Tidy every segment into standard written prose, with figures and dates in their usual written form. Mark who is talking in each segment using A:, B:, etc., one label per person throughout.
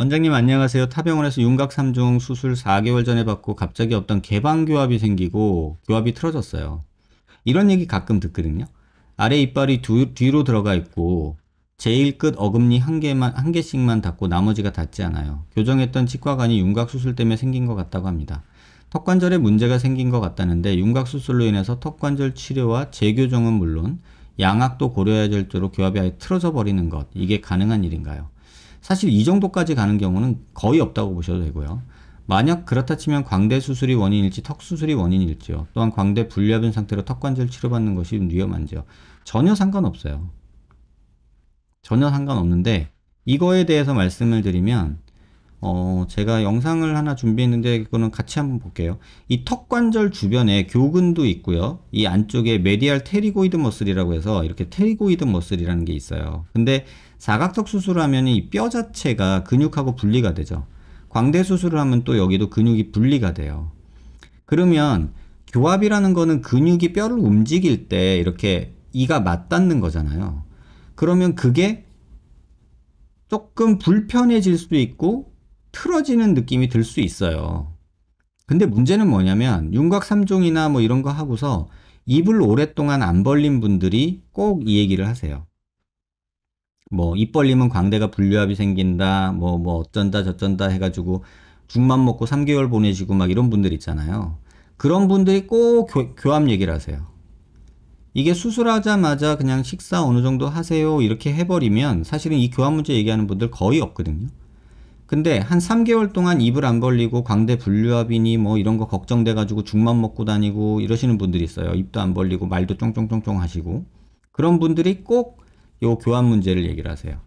A: 원장님 안녕하세요. 타병원에서 윤곽 3종 수술 4개월 전에 받고 갑자기 어떤 개방교합이 생기고 교합이 틀어졌어요. 이런 얘기 가끔 듣거든요. 아래 이빨이 뒤로 들어가 있고 제일 끝 어금니 한 개씩만 닿고 나머지가 닿지 않아요. 교정했던 치과관이 윤곽 수술 때문에 생긴 것 같다고 합니다. 턱관절에 문제가 생긴 것 같다는데 윤곽 수술로 인해서 턱관절 치료와 재교정은 물론 양악도 고려해야 될 정도로 교합이 아예 틀어져 버리는 것, 이게 가능한 일인가요? 사실 이 정도까지 가는 경우는 거의 없다고 보셔도 되고요. 만약 그렇다 치면 광대 수술이 원인일지 턱 수술이 원인일지요. 또한 광대 불려빈 상태로 턱관절 치료받는 것이 위험한지요. 전혀 상관없어요. 전혀 상관없는데 이거에 대해서 말씀을 드리면 제가 영상을 하나 준비했는데 이거는 같이 한번 볼게요. 이 턱관절 주변에 교근도 있고요. 이 안쪽에 메디알 테리고이드 머슬이라고 해서 이렇게 테리고이드 머슬이라는 게 있어요. 근데 사각턱 수술을 하면 이 뼈 자체가 근육하고 분리가 되죠. 광대 수술을 하면 또 여기도 근육이 분리가 돼요. 그러면 교합이라는 거는 근육이 뼈를 움직일 때 이렇게 이가 맞닿는 거잖아요. 그러면 그게 조금 불편해질 수도 있고 틀어지는 느낌이 들 수 있어요. 근데 문제는 뭐냐면 윤곽 3종이나 뭐 이런 거 하고서 입을 오랫동안 안 벌린 분들이 꼭 이 얘기를 하세요. 뭐 입 벌리면 광대가 불류압이 생긴다, 뭐 어쩐다 저쩐다 해가지고 죽만 먹고 3개월 보내시고 막 이런 분들 있잖아요. 그런 분들이 꼭 교합 얘기를 하세요. 이게 수술하자마자 그냥 식사 어느 정도 하세요 이렇게 해버리면 사실은 이 교합 문제 얘기하는 분들 거의 없거든요. 근데 한 3개월 동안 입을 안 벌리고 광대 불류압이니 뭐 이런 거 걱정돼 가지고 죽만 먹고 다니고 이러시는 분들이 있어요. 입도 안 벌리고 말도 쫑쫑쫑쫑 하시고. 그런 분들이 꼭 요 교합 문제를 얘기를 하세요.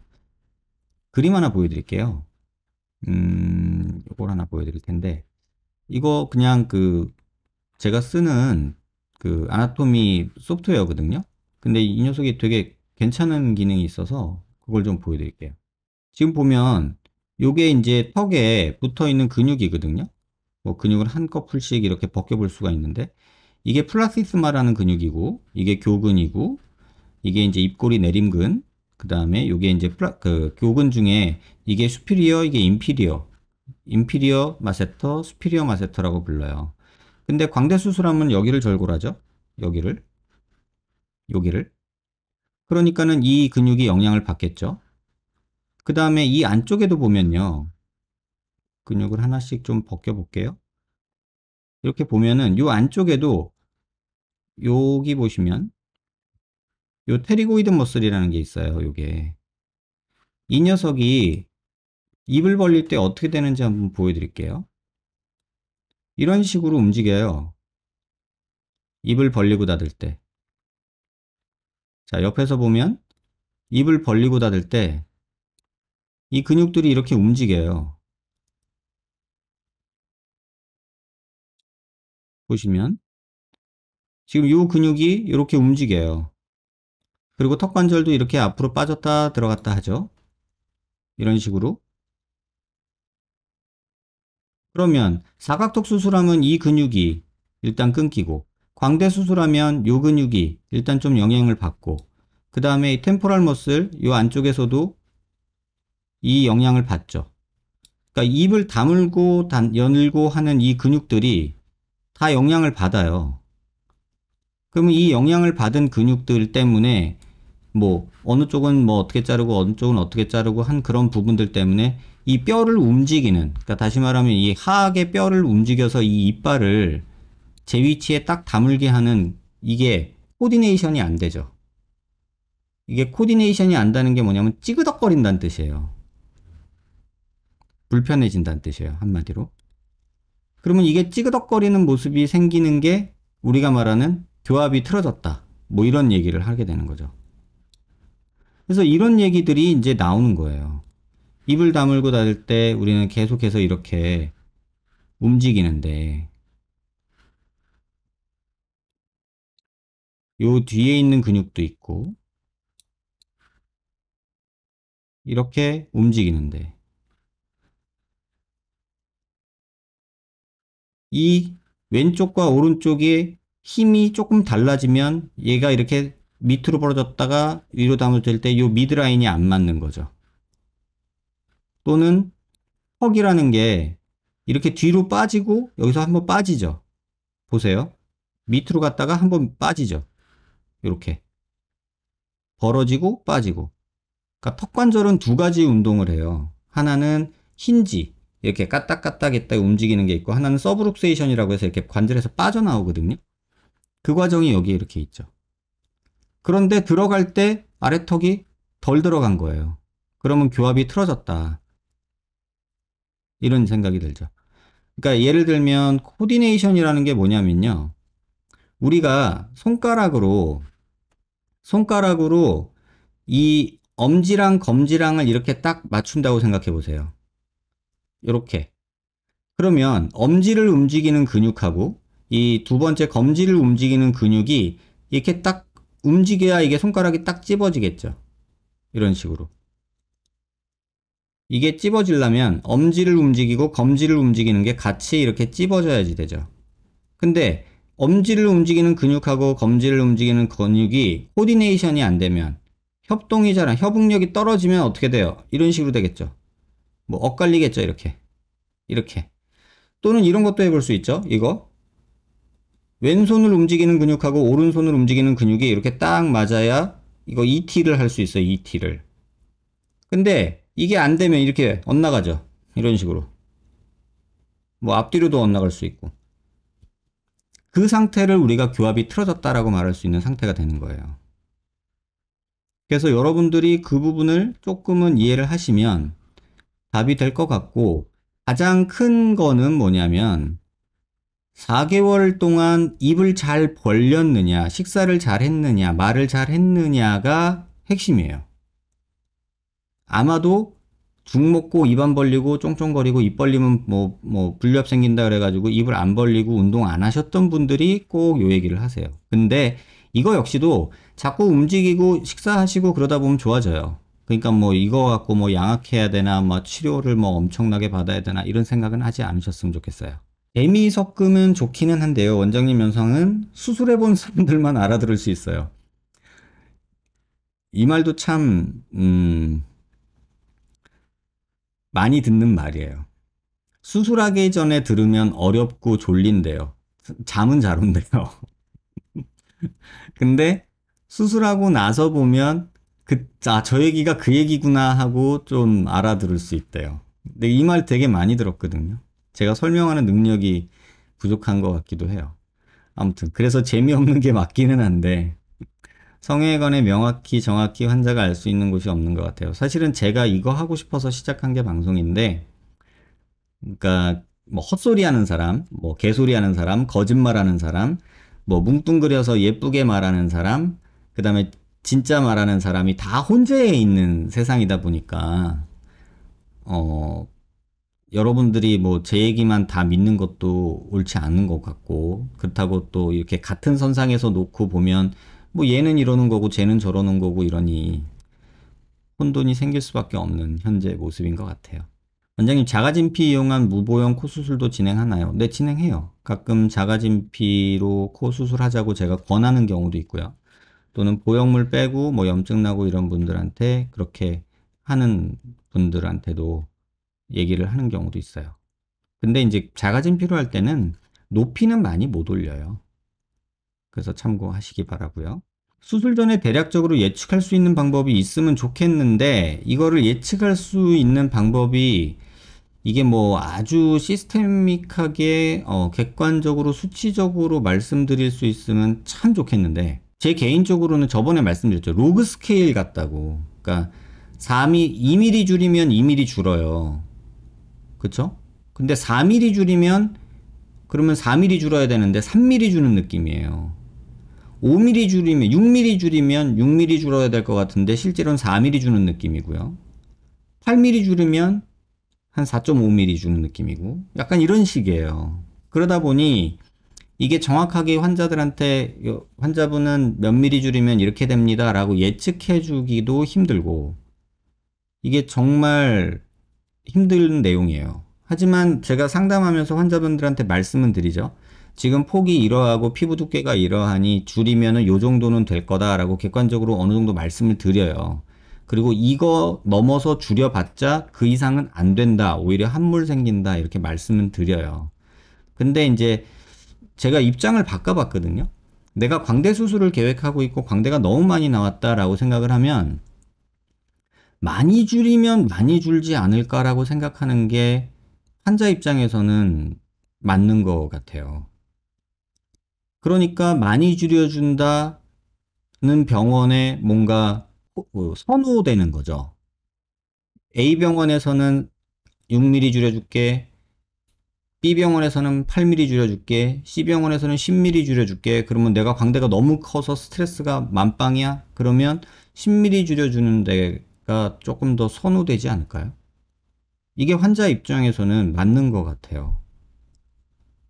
A: 그림 하나 보여드릴게요. 요걸 하나 보여드릴 텐데 이거 그냥 제가 쓰는 아나토미 소프트웨어거든요. 근데 이 녀석이 되게 괜찮은 기능이 있어서 그걸 좀 보여드릴게요. 지금 보면 요게 이제 턱에 붙어 있는 근육이거든요. 뭐 근육을 한꺼풀씩 이렇게 벗겨볼 수가 있는데 이게 플라시스마라는 근육이고 이게 교근이고 이게 이제 입꼬리 내림근 그 다음에 요게 이제 교근 중에 이게 수피리어 이게 인피리어 마세터 수피리어 마세터라고 불러요. 근데 광대 수술하면 여기를 절골하죠. 여기를 그러니까는 이 근육이 영향을 받겠죠. 그 다음에 이 안쪽에도 보면요. 근육을 하나씩 좀 벗겨 볼게요. 이렇게 보면은 요 안쪽에도 여기 보시면 요 테리고이드 머슬이라는 게 있어요. 요게 이 녀석이 입을 벌릴 때 어떻게 되는지 한번 보여드릴게요. 이런 식으로 움직여요. 입을 벌리고 닫을 때. 자, 옆에서 보면 입을 벌리고 닫을 때 이 근육들이 이렇게 움직여요. 보시면 지금 요 근육이 이렇게 움직여요. 그리고 턱관절도 이렇게 앞으로 빠졌다 들어갔다 하죠. 이런 식으로. 그러면 사각턱 수술하면 이 근육이 일단 끊기고 광대 수술하면 요 근육이 일단 좀 영향을 받고 그 다음에 템포럴 머슬 요 안쪽에서도 이 영향을 받죠. 그러니까 입을 다물고 열고 하는 이 근육들이 다 영향을 받아요. 그러면 이 영향을 받은 근육들 때문에 뭐 어느 쪽은 뭐 어떻게 자르고 어느 쪽은 어떻게 자르고 한 그런 부분들 때문에 이 뼈를 움직이는, 그러니까 다시 말하면 이 하악의 뼈를 움직여서 이 이빨을 제 위치에 딱 다물게 하는 이게 코디네이션이 안 되죠. 이게 코디네이션이 안 되는 게 뭐냐면 찌그덕거린다는 뜻이에요. 불편해진다는 뜻이에요. 한마디로. 그러면 이게 찌그덕거리는 모습이 생기는 게 우리가 말하는 교합이 틀어졌다. 뭐 이런 얘기를 하게 되는 거죠. 그래서 이런 얘기들이 이제 나오는 거예요. 입을 다물고 닫을 때 우리는 계속해서 이렇게 움직이는데 요 뒤에 있는 근육도 있고 이렇게 움직이는데 이 왼쪽과 오른쪽의 힘이 조금 달라지면 얘가 이렇게 밑으로 벌어졌다가 위로 담아질 때 요 미드라인이 안 맞는 거죠. 또는 턱이라는 게 이렇게 뒤로 빠지고 여기서 한번 빠지죠. 보세요. 밑으로 갔다가 한번 빠지죠. 이렇게 벌어지고 빠지고. 그러니까 턱관절은 두 가지 운동을 해요. 하나는 힌지, 이렇게 까딱까딱 했다 움직이는 게 있고, 하나는 서브룩세이션이라고 해서 이렇게 관절에서 빠져나오거든요. 그 과정이 여기에 이렇게 있죠. 그런데 들어갈 때 아래턱이 덜 들어간 거예요. 그러면 교합이 틀어졌다. 이런 생각이 들죠. 그러니까 예를 들면 코디네이션이라는 게 뭐냐면요. 우리가 손가락으로 이 엄지랑 검지랑을 이렇게 딱 맞춘다고 생각해 보세요. 이렇게. 그러면 엄지를 움직이는 근육하고 이 두 번째 검지를 움직이는 근육이 이렇게 딱 움직여야 이게 손가락이 딱 찝어지겠죠. 이런 식으로. 이게 찝어지려면 엄지를 움직이고 검지를 움직이는 게 같이 이렇게 찝어져야지 되죠. 근데 엄지를 움직이는 근육하고 검지를 움직이는 근육이 코디네이션이 안 되면, 협동이 잘 안, 협응력이 떨어지면 어떻게 돼요? 이런 식으로 되겠죠. 뭐 엇갈리겠죠. 이렇게. 또는 이런 것도 해볼 수 있죠. 이거 왼손을 움직이는 근육하고 오른손을 움직이는 근육이 이렇게 딱 맞아야 이거 ET를 할 수 있어요. ET를. 근데 이게 안 되면 이렇게 엇나가죠. 이런 식으로. 뭐 앞뒤로도 엇나갈 수 있고. 그 상태를 우리가 교합이 틀어졌다라고 말할 수 있는 상태가 되는 거예요. 그래서 여러분들이 그 부분을 조금은 이해를 하시면 답이 될 것 같고, 가장 큰 거는 뭐냐면 4개월 동안 입을 잘 벌렸느냐, 식사를 잘 했느냐, 말을 잘 했느냐가 핵심이에요. 아마도 죽 먹고 입 안 벌리고 쫑쫑거리고 입 벌리면 뭐 불렵 생긴다 그래가지고 입을 안 벌리고 운동 안 하셨던 분들이 꼭 요 얘기를 하세요. 근데 이거 역시도 자꾸 움직이고 식사하시고 그러다 보면 좋아져요. 그러니까 뭐 이거 갖고 뭐 양악해야 되나, 뭐 치료를 뭐 엄청나게 받아야 되나, 이런 생각은 하지 않으셨으면 좋겠어요. 재미 섞으면 좋기는 한데요. 원장님 영상은 수술해본 사람들만 알아들을 수 있어요. 이 말도 참 많이 듣는 말이에요. 수술하기 전에 들으면 어렵고 졸린대요. 잠은 잘 온대요. 근데 수술하고 나서 보면 저 얘기가 그 얘기구나 하고 좀 알아들을 수 있대요. 근데 이 말 되게 많이 들었거든요. 제가 설명하는 능력이 부족한 것 같기도 해요. 아무튼 그래서 재미없는 게 맞기는 한데, 성형에 관해 명확히 정확히 환자가 알 수 있는 곳이 없는 것 같아요. 사실은 제가 이거 하고 싶어서 시작한 게 방송인데, 그러니까 뭐 헛소리 하는 사람, 뭐 개소리 하는 사람, 거짓말 하는 사람, 뭐 뭉뚱그려서 예쁘게 말하는 사람, 그 다음에 진짜 말하는 사람이 다 혼재해 있는 세상이다 보니까 여러분들이 뭐 제 얘기만 다 믿는 것도 옳지 않은 것 같고, 그렇다고 또 이렇게 같은 선상에서 놓고 보면 뭐 얘는 이러는 거고 쟤는 저러는 거고 이러니 혼돈이 생길 수밖에 없는 현재 모습인 것 같아요. 원장님, 자가진피 이용한 무보형 코 수술도 진행하나요? 네, 진행해요. 가끔 자가진피로 코 수술하자고 제가 권하는 경우도 있고요. 또는 보형물 빼고 뭐 염증 나고 이런 분들한테 그렇게 하는 분들한테도 얘기를 하는 경우도 있어요. 근데 이제 자가진피로 할 때는 높이는 많이 못 올려요. 그래서 참고하시기 바라고요. 수술 전에 대략적으로 예측할 수 있는 방법이 있으면 좋겠는데, 이거를 예측할 수 있는 방법이 이게 뭐 아주 시스테믹하게 객관적으로 수치적으로 말씀드릴 수 있으면 참 좋겠는데, 제 개인적으로는 저번에 말씀드렸죠. 로그 스케일 같다고. 그러니까 2mm 줄이면 2mm 줄어요. 그쵸? 근데 4mm 줄이면 그러면 4mm 줄어야 되는데 3mm 주는 느낌이에요. 5mm 줄이면 6mm 줄이면 6mm 줄어야 될 것 같은데 실제로는 4mm 주는 느낌이고요. 8mm 줄이면 한 4.5mm 주는 느낌이고, 약간 이런 식이에요. 그러다 보니 이게 정확하게 환자들한테 환자분은 몇 미리 줄이면 이렇게 됩니다 라고 예측해 주기도 힘들고, 이게 정말 힘든 내용이에요. 하지만 제가 상담하면서 환자분들한테 말씀은 드리죠. 지금 폭이 이러하고 피부 두께가 이러하니 줄이면은 요 정도는 될 거다라고 객관적으로 어느 정도 말씀을 드려요. 그리고 이거 넘어서 줄여봤자 그 이상은 안 된다. 오히려 함물 생긴다. 이렇게 말씀을 드려요. 근데 이제 제가 입장을 바꿔봤거든요. 내가 광대 수술을 계획하고 있고 광대가 너무 많이 나왔다라고 생각을 하면 많이 줄이면 많이 줄지 않을까라고 생각하는 게 환자 입장에서는 맞는 것 같아요. 그러니까 많이 줄여준다는 병원에 뭔가 선호되는 거죠. A병원에서는 6mm 줄여줄게. B병원에서는 8mm 줄여줄게. C병원에서는 10mm 줄여줄게. 그러면 내가 광대가 너무 커서 스트레스가 만빵이야? 그러면 10mm 줄여주는 데가 조금 더 선호되지 않을까요? 이게 환자 입장에서는 맞는 것 같아요.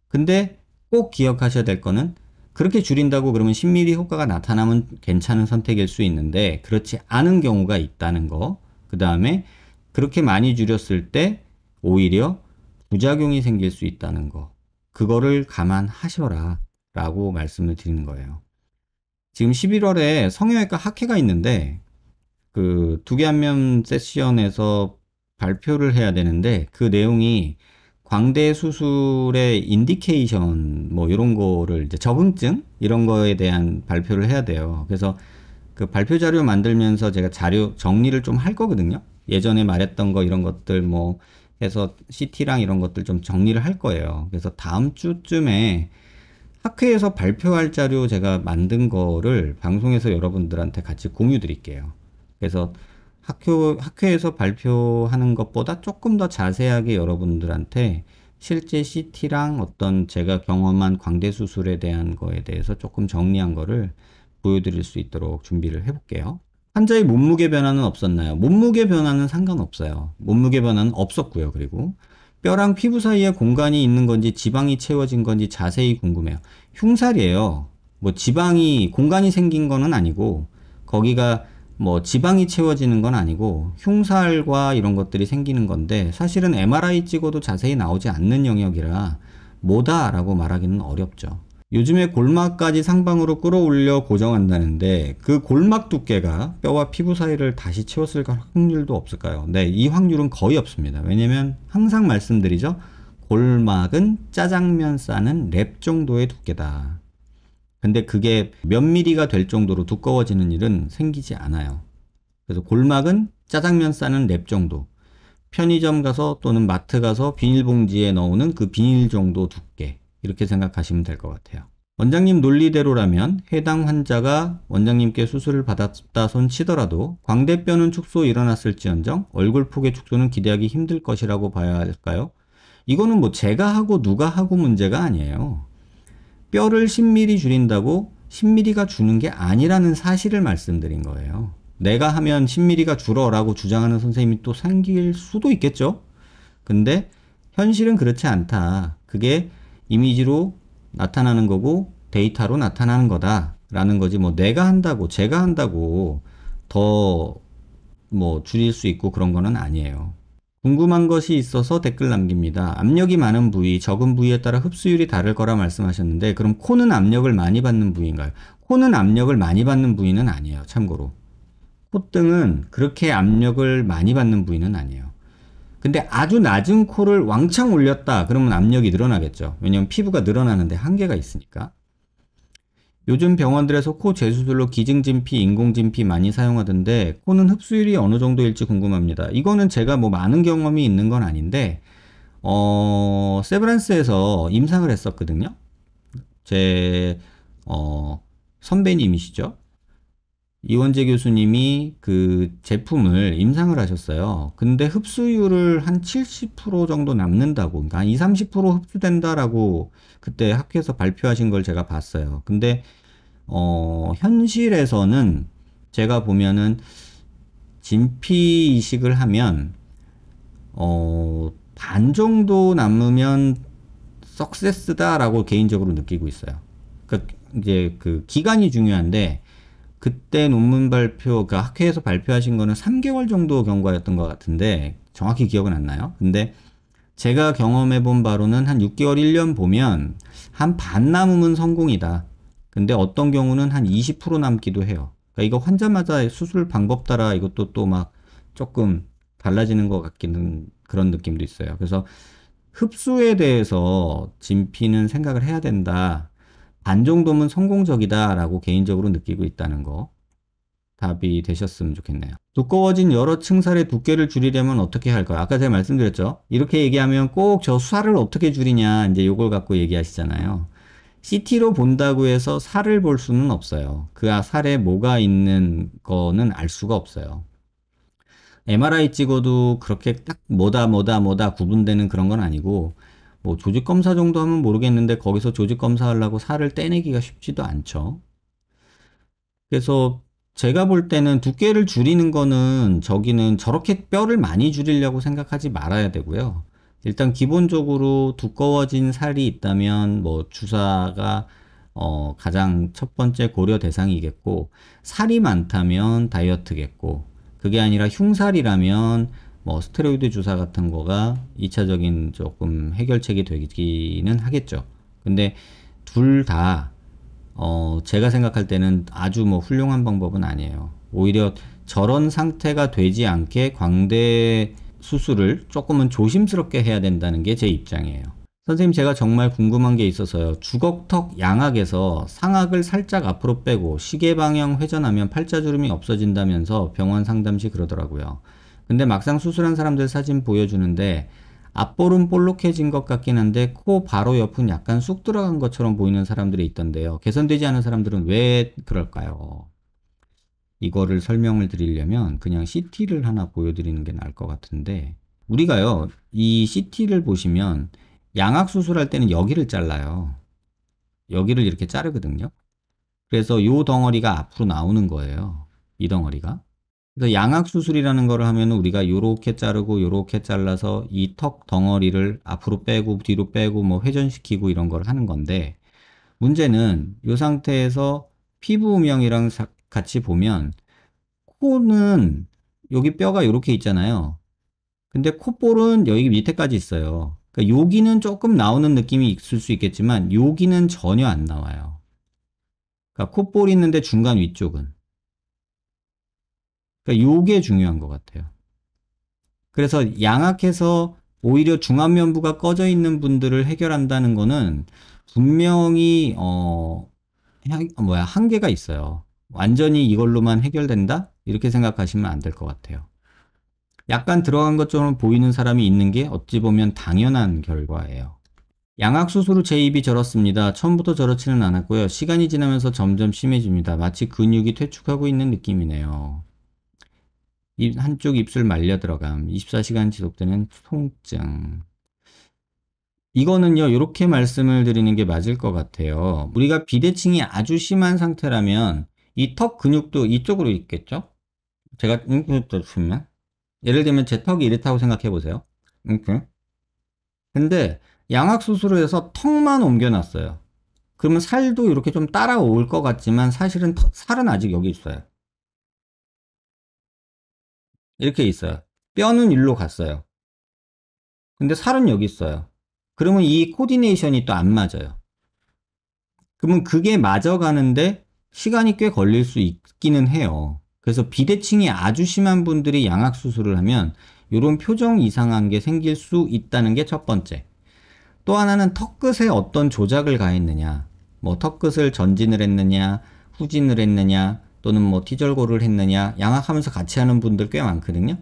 A: 근데 꼭 기억하셔야 될 거는 그렇게 줄인다고 그러면 10mm 효과가 나타나면 괜찮은 선택일 수 있는데 그렇지 않은 경우가 있다는 거. 그 다음에 그렇게 많이 줄였을 때 오히려 부작용이 생길 수 있다는 거. 그거를 감안하셔라 라고 말씀을 드리는 거예요. 지금 11월에 성형외과 학회가 있는데 그 두개안면 세션에서 발표를 해야 되는데 그 내용이 광대 수술의 인디케이션 뭐 이런 거를 이제 적응증 이런 거에 대한 발표를 해야 돼요. 그래서 그 발표 자료 만들면서 제가 자료 정리를 좀 할 거거든요. 예전에 말했던 거 이런 것들 뭐 해서 CT랑 이런 것들 좀 정리를 할 거예요. 그래서 다음 주쯤에 학회에서 발표할 자료 제가 만든 거를 방송에서 여러분들한테 같이 공유 드릴게요. 그래서 학회에서 발표하는 것보다 조금 더 자세하게 여러분들한테 실제 CT랑 어떤 제가 경험한 광대 수술에 대한 거에 대해서 조금 정리한 거를 보여드릴 수 있도록 준비를 해볼게요. 환자의 몸무게 변화는 없었나요? 몸무게 변화는 상관없어요. 몸무게 변화는 없었고요. 그리고 뼈랑 피부 사이에 공간이 있는 건지 지방이 채워진 건지 자세히 궁금해요. 흉살이에요. 뭐 지방이 공간이 생긴 거는 아니고 거기가 뭐 지방이 채워지는 건 아니고 흉살과 이런 것들이 생기는 건데 사실은 MRI 찍어도 자세히 나오지 않는 영역이라 뭐다라고 말하기는 어렵죠. 요즘에 골막까지 상방으로 끌어올려 고정한다는데 그 골막 두께가 뼈와 피부 사이를 다시 채웠을 확률도 없을까요? 네, 이 확률은 거의 없습니다. 왜냐면 항상 말씀드리죠. 골막은 짜장면 싸는 랩 정도의 두께다. 근데 그게 몇 미리가 될 정도로 두꺼워지는 일은 생기지 않아요. 그래서 골막은 짜장면 싸는 랩 정도. 편의점 가서 또는 마트 가서 비닐봉지에 넣는 그 비닐 정도 두께. 이렇게 생각하시면 될 것 같아요. 원장님 논리대로라면 해당 환자가 원장님께 수술을 받았다 손 치더라도 광대뼈는 축소 일어났을지언정 얼굴 폭의 축소는 기대하기 힘들 것이라고 봐야 할까요? 이거는 뭐 제가 하고 누가 하고 문제가 아니에요. 뼈를 10mm 줄인다고 10mm가 주는 게 아니라는 사실을 말씀드린 거예요. 내가 하면 10mm가 줄어라고 주장하는 선생님이 또 생길 수도 있겠죠? 근데 현실은 그렇지 않다. 그게 이미지로 나타나는 거고 데이터로 나타나는 거다라는 거지. 뭐 내가 한다고 제가 한다고 더 뭐 줄일 수 있고 그런 거는 아니에요. 궁금한 것이 있어서 댓글 남깁니다. 압력이 많은 부위, 적은 부위에 따라 흡수율이 다를 거라 말씀하셨는데 그럼 코는 압력을 많이 받는 부위인가요? 코는 압력을 많이 받는 부위는 아니에요. 참고로. 콧등은 그렇게 압력을 많이 받는 부위는 아니에요. 근데 아주 낮은 코를 왕창 올렸다 그러면 압력이 늘어나겠죠. 왜냐면 피부가 늘어나는데 한계가 있으니까. 요즘 병원들에서 코 재수술로 기증진피, 인공진피 많이 사용하던데 코는 흡수율이 어느 정도일지 궁금합니다. 이거는 제가 뭐 많은 경험이 있는 건 아닌데 세브란스에서 임상을 했었거든요. 제 선배님이시죠. 이원재 교수님이 그 제품을 임상을 하셨어요. 근데 흡수율을 한 70% 정도 남는다고, 그러니까 한 20, 30% 흡수된다라고 그때 학회에서 발표하신 걸 제가 봤어요. 근데 현실에서는 제가 보면은 진피 이식을 하면 반 정도 남으면 석세스다라고 개인적으로 느끼고 있어요. 그러니까 이제 그 기간이 중요한데 그때 논문 발표, 그 학회에서 발표하신 거는 3개월 정도 경과였던 것 같은데 정확히 기억은 안 나요. 근데 제가 경험해 본 바로는 한 6개월, 1년 보면 한 반 남으면 성공이다. 근데 어떤 경우는 한 20% 남기도 해요. 그러니까 이거 환자마다 수술 방법 따라 이것도 또 막 조금 달라지는 것 같기는 그런 느낌도 있어요. 그래서 흡수에 대해서 진피는 생각을 해야 된다. 반 정도면 성공적이다라고 개인적으로 느끼고 있다는 거. 답이 되셨으면 좋겠네요. 두꺼워진 여러 층살의 두께를 줄이려면 어떻게 할까요? 아까 제가 말씀드렸죠. 이렇게 얘기하면 꼭 저 살을 어떻게 줄이냐 이제 요걸 갖고 얘기하시잖아요. CT로 본다고 해서 살을 볼 수는 없어요. 그 살에 뭐가 있는 거는 알 수가 없어요. MRI 찍어도 그렇게 딱 뭐다 구분되는 그런 건 아니고 뭐 조직 검사 정도 하면 모르겠는데 거기서 조직 검사하려고 살을 떼내기가 쉽지도 않죠. 그래서 제가 볼 때는 두께를 줄이는 거는 저기는 저렇게 뼈를 많이 줄이려고 생각하지 말아야 되고요. 일단 기본적으로 두꺼워진 살이 있다면 뭐 주사가 가장 첫 번째 고려 대상이겠고, 살이 많다면 다이어트겠고, 그게 아니라 흉살이라면 뭐 스테로이드 주사 같은 거가 2차적인 조금 해결책이 되기는 하겠죠. 근데 둘다 제가 생각할 때는 아주 뭐 훌륭한 방법은 아니에요. 오히려 저런 상태가 되지 않게 광대 수술을 조금은 조심스럽게 해야 된다는 게 제 입장이에요. 선생님, 제가 정말 궁금한 게 있어서요. 주걱턱 양악에서 상악을 살짝 앞으로 빼고 시계 방향 회전하면 팔자주름이 없어진다면서 병원 상담 시 그러더라고요. 근데 막상 수술한 사람들 사진 보여주는데 앞볼은 볼록해진 것 같긴 한데 코 바로 옆은 약간 쑥 들어간 것처럼 보이는 사람들이 있던데요. 개선되지 않은 사람들은 왜 그럴까요? 이거를 설명을 드리려면 그냥 CT를 하나 보여드리는 게 나을 것 같은데, 우리가요, 이 CT를 보시면 양악 수술할 때는 여기를 잘라요. 여기를 이렇게 자르거든요. 그래서 요 덩어리가 앞으로 나오는 거예요. 이 덩어리가. 그래서 양악 수술이라는 거를 하면 우리가 요렇게 자르고 요렇게 잘라서 이 턱 덩어리를 앞으로 빼고 뒤로 빼고 뭐 회전시키고 이런 걸 하는 건데, 문제는 이 상태에서 피부 음영이랑 같이 보면 코는 여기 뼈가 이렇게 있잖아요. 근데 콧볼은 여기 밑에까지 있어요. 그러니까 여기는 조금 나오는 느낌이 있을 수 있겠지만 여기는 전혀 안 나와요. 그러니까 콧볼이 있는데 중간 위쪽은. 그러니까 요게 중요한 것 같아요. 그래서 양악해서 오히려 중안면부가 꺼져 있는 분들을 해결한다는 거는 분명히 한계가 있어요. 완전히 이걸로만 해결된다? 이렇게 생각하시면 안 될 것 같아요. 약간 들어간 것처럼 보이는 사람이 있는 게 어찌 보면 당연한 결과예요. 양악 수술 후 제 입이 저렇습니다. 처음부터 저렇지는 않았고요. 시간이 지나면서 점점 심해집니다. 마치 근육이 퇴축하고 있는 느낌이네요. 한쪽 입술 말려 들어감, 24시간 지속되는 통증. 이거는요, 이렇게 말씀을 드리는 게 맞을 것 같아요. 우리가 비대칭이 아주 심한 상태라면 이 턱 근육도 이쪽으로 있겠죠? 제가 이렇게 보면 예를 들면 제 턱이 이렇다고 생각해 보세요. 이렇게. 근데 양악 수술을 해서 턱만 옮겨놨어요. 그러면 살도 이렇게 좀 따라올 것 같지만 사실은 살은 아직 여기 있어요. 이렇게 있어요. 뼈는 일로 갔어요. 근데 살은 여기 있어요. 그러면 이 코디네이션이 또 안 맞아요. 그러면 그게 맞아가는데 시간이 꽤 걸릴 수 있기는 해요. 그래서 비대칭이 아주 심한 분들이 양악 수술을 하면 이런 표정 이상한 게 생길 수 있다는 게 첫 번째. 또 하나는 턱끝에 어떤 조작을 가했느냐, 뭐 턱끝을 전진을 했느냐, 후진을 했느냐, 또는 뭐 티절고를 했느냐, 양악하면서 같이 하는 분들 꽤 많거든요.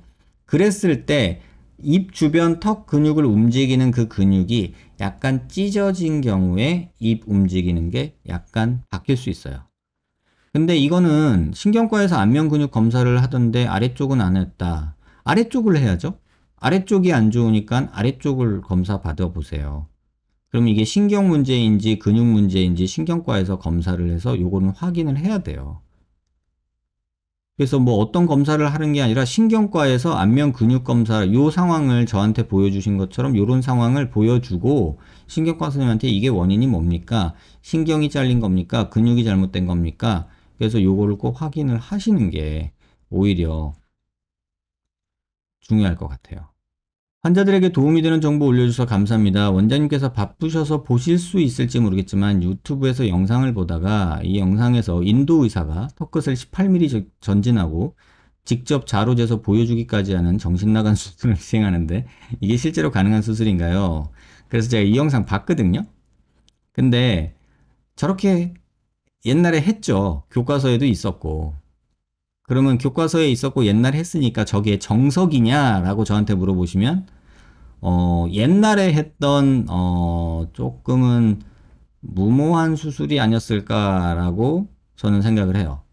A: 그랬을 때 입 주변 턱 근육을 움직이는 그 근육이 약간 찢어진 경우에 입 움직이는 게 약간 바뀔 수 있어요. 근데 이거는 신경과에서 안면 근육 검사를 하던데 아래쪽은 안 했다. 아래쪽을 해야죠. 아래쪽이 안 좋으니까 아래쪽을 검사 받아보세요. 그럼 이게 신경 문제인지 근육 문제인지 신경과에서 검사를 해서 요거는 확인을 해야 돼요. 그래서 뭐 어떤 검사를 하는 게 아니라 신경과에서 안면 근육 검사 요 상황을 저한테 보여주신 것처럼 요런 상황을 보여주고 신경과 선생님한테 이게 원인이 뭡니까? 신경이 잘린 겁니까? 근육이 잘못된 겁니까? 그래서 요거를 꼭 확인을 하시는 게 오히려 중요할 것 같아요. 환자들에게 도움이 되는 정보 올려주셔서 감사합니다. 원장님께서 바쁘셔서 보실 수 있을지 모르겠지만 유튜브에서 영상을 보다가 이 영상에서 인도 의사가 턱끝을 18mm 전진하고 직접 자로 재서 보여주기까지 하는 정신나간 수술을 시행하는데 이게 실제로 가능한 수술인가요? 그래서 제가 이 영상 봤거든요. 근데 저렇게 옛날에 했죠. 교과서에도 있었고. 그러면 교과서에 있었고 옛날에 했으니까 저게 정석이냐라고 저한테 물어보시면 옛날에 했던 조금은 무모한 수술이 아니었을까라고 저는 생각을 해요.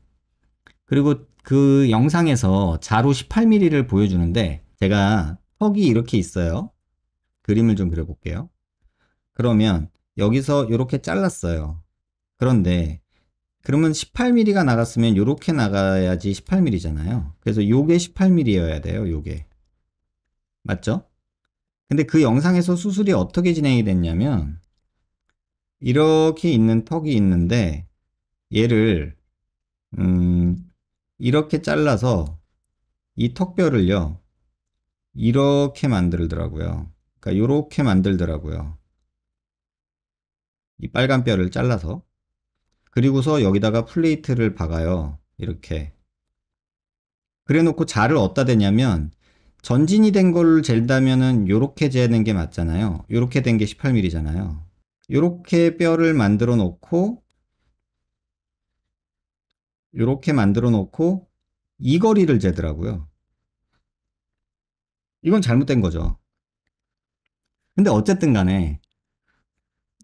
A: 그리고 그 영상에서 자로 18mm를 보여주는데 제가 턱이 이렇게 있어요. 그림을 좀 그려볼게요. 그러면 여기서 이렇게 잘랐어요. 그런데 그러면 18mm가 나갔으면 이렇게 나가야지 18mm잖아요. 그래서 요게 18mm여야 돼요. 요게. 맞죠? 근데 그 영상에서 수술이 어떻게 진행이 됐냐면 이렇게 있는 턱이 있는데 얘를 이렇게 잘라서 이 턱뼈를요 이렇게 만들더라고요. 그러니까 이렇게 만들더라고요. 이 빨간 뼈를 잘라서. 그리고서 여기다가 플레이트를 박아요. 이렇게. 그래 놓고 자를 어디다 대냐면 전진이 된 걸 잰다면은 요렇게 재는 게 맞잖아요. 요렇게 된 게 18mm잖아요. 요렇게 뼈를 만들어 놓고 요렇게 만들어 놓고 이 거리를 재더라고요. 이건 잘못된 거죠. 근데 어쨌든 간에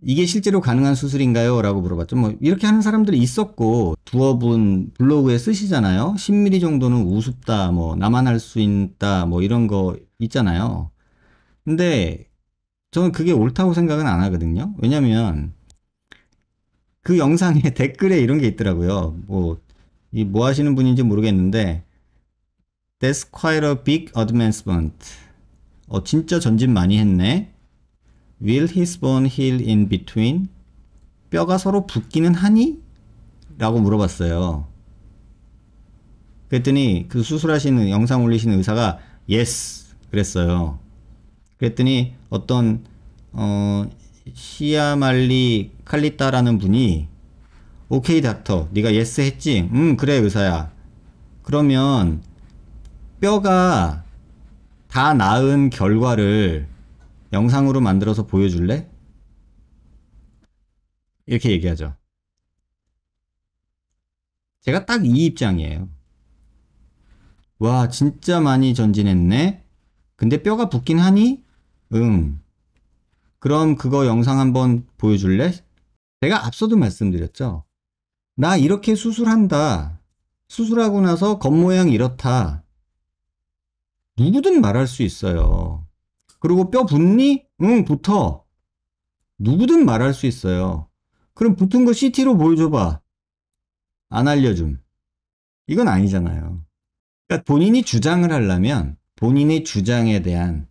A: 이게 실제로 가능한 수술인가요? 라고 물어봤죠. 뭐 이렇게 하는 사람들이 있었고 두어 분 블로그에 쓰시잖아요. 10mm 정도는 우습다, 뭐 나만 할 수 있다, 뭐 이런 거 있잖아요. 근데 저는 그게 옳다고 생각은 안 하거든요. 왜냐면 그 영상에 댓글에 이런 게 있더라고요. 뭐 하시는 분인지 모르겠는데 That's quite a big advancement. 진짜 전진 많이 했네. Will his bone heal in between? 뼈가 서로 붙기는 하니? 라고 물어봤어요. 그랬더니 그 수술하시는 영상 올리시는 의사가 yes 그랬어요. 그랬더니 어떤 시아말리 칼리따라는 분이 오케이 닥터 네가 yes 했지? 그래 의사야. 그러면 뼈가 다 나은 결과를 영상으로 만들어서 보여줄래? 이렇게 얘기하죠. 제가 딱 이 입장이에요. 와 진짜 많이 전진했네. 근데 뼈가 붙긴 하니? 응. 그럼 그거 영상 한번 보여줄래? 제가 앞서도 말씀드렸죠. 나 이렇게 수술한다. 수술하고 나서 겉모양 이렇다. 누구든 말할 수 있어요. 그리고 뼈 붙니? 응, 붙어. 누구든 말할 수 있어요. 그럼 붙은 거 CT로 보여줘봐. 안 알려줌. 이건 아니잖아요. 그러니까 본인이 주장을 하려면 본인의 주장에 대한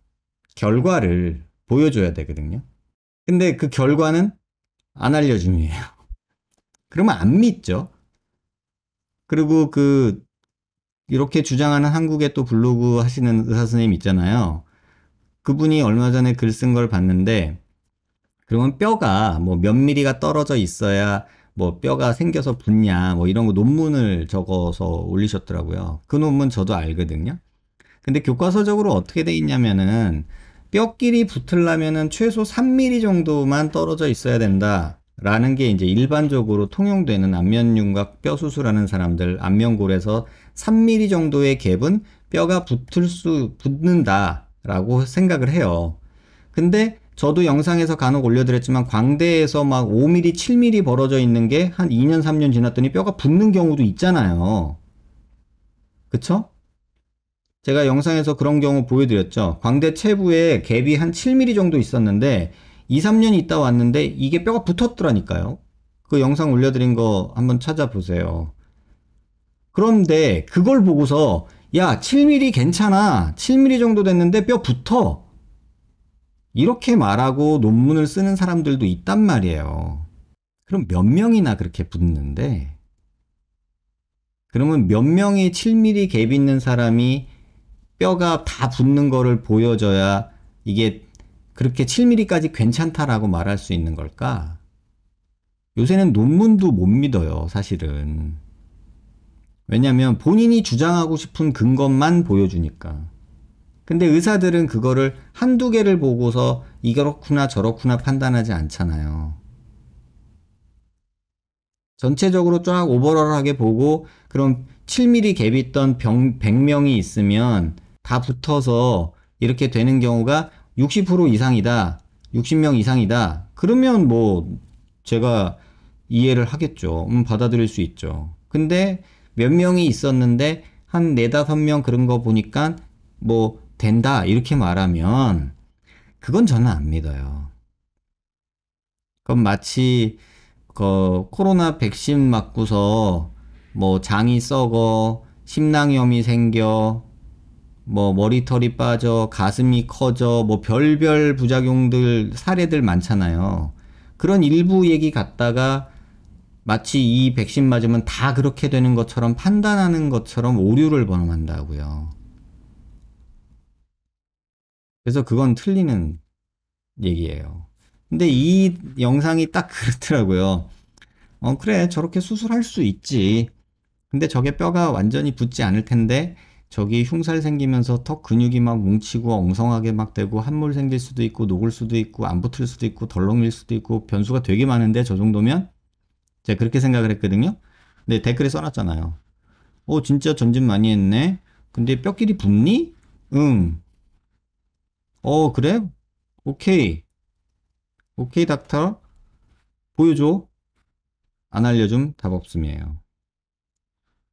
A: 결과를 보여줘야 되거든요. 근데 그 결과는 안 알려줌이에요. 그러면 안 믿죠. 그리고 이렇게 주장하는 한국의 또 블로그 하시는 의사 선생님 있잖아요. 그분이 얼마 전에 글 쓴 걸 봤는데, 그러면 뼈가 뭐 몇 미리가 떨어져 있어야 뭐 뼈가 생겨서 붙냐, 뭐 이런 거 논문을 적어서 올리셨더라고요. 그 논문 저도 알거든요. 근데 교과서적으로 어떻게 돼 있냐면은 뼈끼리 붙으려면은 최소 3mm 정도만 떨어져 있어야 된다. 라는 게 이제 일반적으로 통용되는 안면윤곽 뼈 수술하는 사람들 안면골에서 3mm 정도의 갭은 뼈가 붙는다 라고 생각을 해요. 근데 저도 영상에서 간혹 올려드렸지만 광대에서 막 5mm, 7mm 벌어져 있는 게 한 2년, 3년 지났더니 뼈가 붙는 경우도 있잖아요. 그쵸? 제가 영상에서 그런 경우 보여드렸죠. 광대 체부에 갭이 한 7mm 정도 있었는데 2, 3년이 있다 왔는데 이게 뼈가 붙었더라니까요. 그 영상 올려드린 거 한번 찾아보세요. 그런데 그걸 보고서 야 7mm 괜찮아. 7mm 정도 됐는데 뼈 붙어. 이렇게 말하고 논문을 쓰는 사람들도 있단 말이에요. 그럼 몇 명이나 그렇게 붙는데 그러면 몇 명의 7mm 갭 있는 사람이 뼈가 다 붙는 거를 보여줘야 이게 그렇게 7mm까지 괜찮다라고 말할 수 있는 걸까? 요새는 논문도 못 믿어요, 사실은. 왜냐면 본인이 주장하고 싶은 근거만 보여주니까. 근데 의사들은 그거를 한두 개를 보고서 이렇구나 저렇구나 판단하지 않잖아요. 전체적으로 쫙 오버럴하게 보고 그럼 7mm 갭이 있던 100명이 있으면 다 붙어서 이렇게 되는 경우가 60% 이상이다. 60명 이상이다. 그러면 뭐 제가 이해를 하겠죠. 받아들일 수 있죠. 근데 몇 명이 있었는데 한 4, 5명 그런 거 보니까 뭐 된다 이렇게 말하면 그건 저는 안 믿어요. 그건 마치 코로나 백신 맞고서 뭐 장이 썩어, 심낭염이 생겨, 뭐 머리털이 빠져, 가슴이 커져, 뭐 별별 부작용들 사례들 많잖아요. 그런 일부 얘기 갖다가 마치 이 백신 맞으면 다 그렇게 되는 것처럼 판단하는 것처럼 오류를 범한다고요. 그래서 그건 틀리는 얘기예요. 근데 이 영상이 딱 그렇더라고요. 그래, 저렇게 수술할 수 있지. 근데 저게 뼈가 완전히 붙지 않을 텐데, 저기 흉살 생기면서 턱 근육이 막 뭉치고 엉성하게 막 되고 함몰 생길 수도 있고 녹을 수도 있고 안 붙을 수도 있고 덜렁일 수도 있고 변수가 되게 많은데 저 정도면 제가 그렇게 생각을 했거든요. 근데 댓글에 써놨잖아요. 진짜 전진 많이 했네. 근데 뼈끼리 붙니? 응. 그래? 오케이. 오케이 닥터. 보여줘. 안 알려줌 답 없음이에요.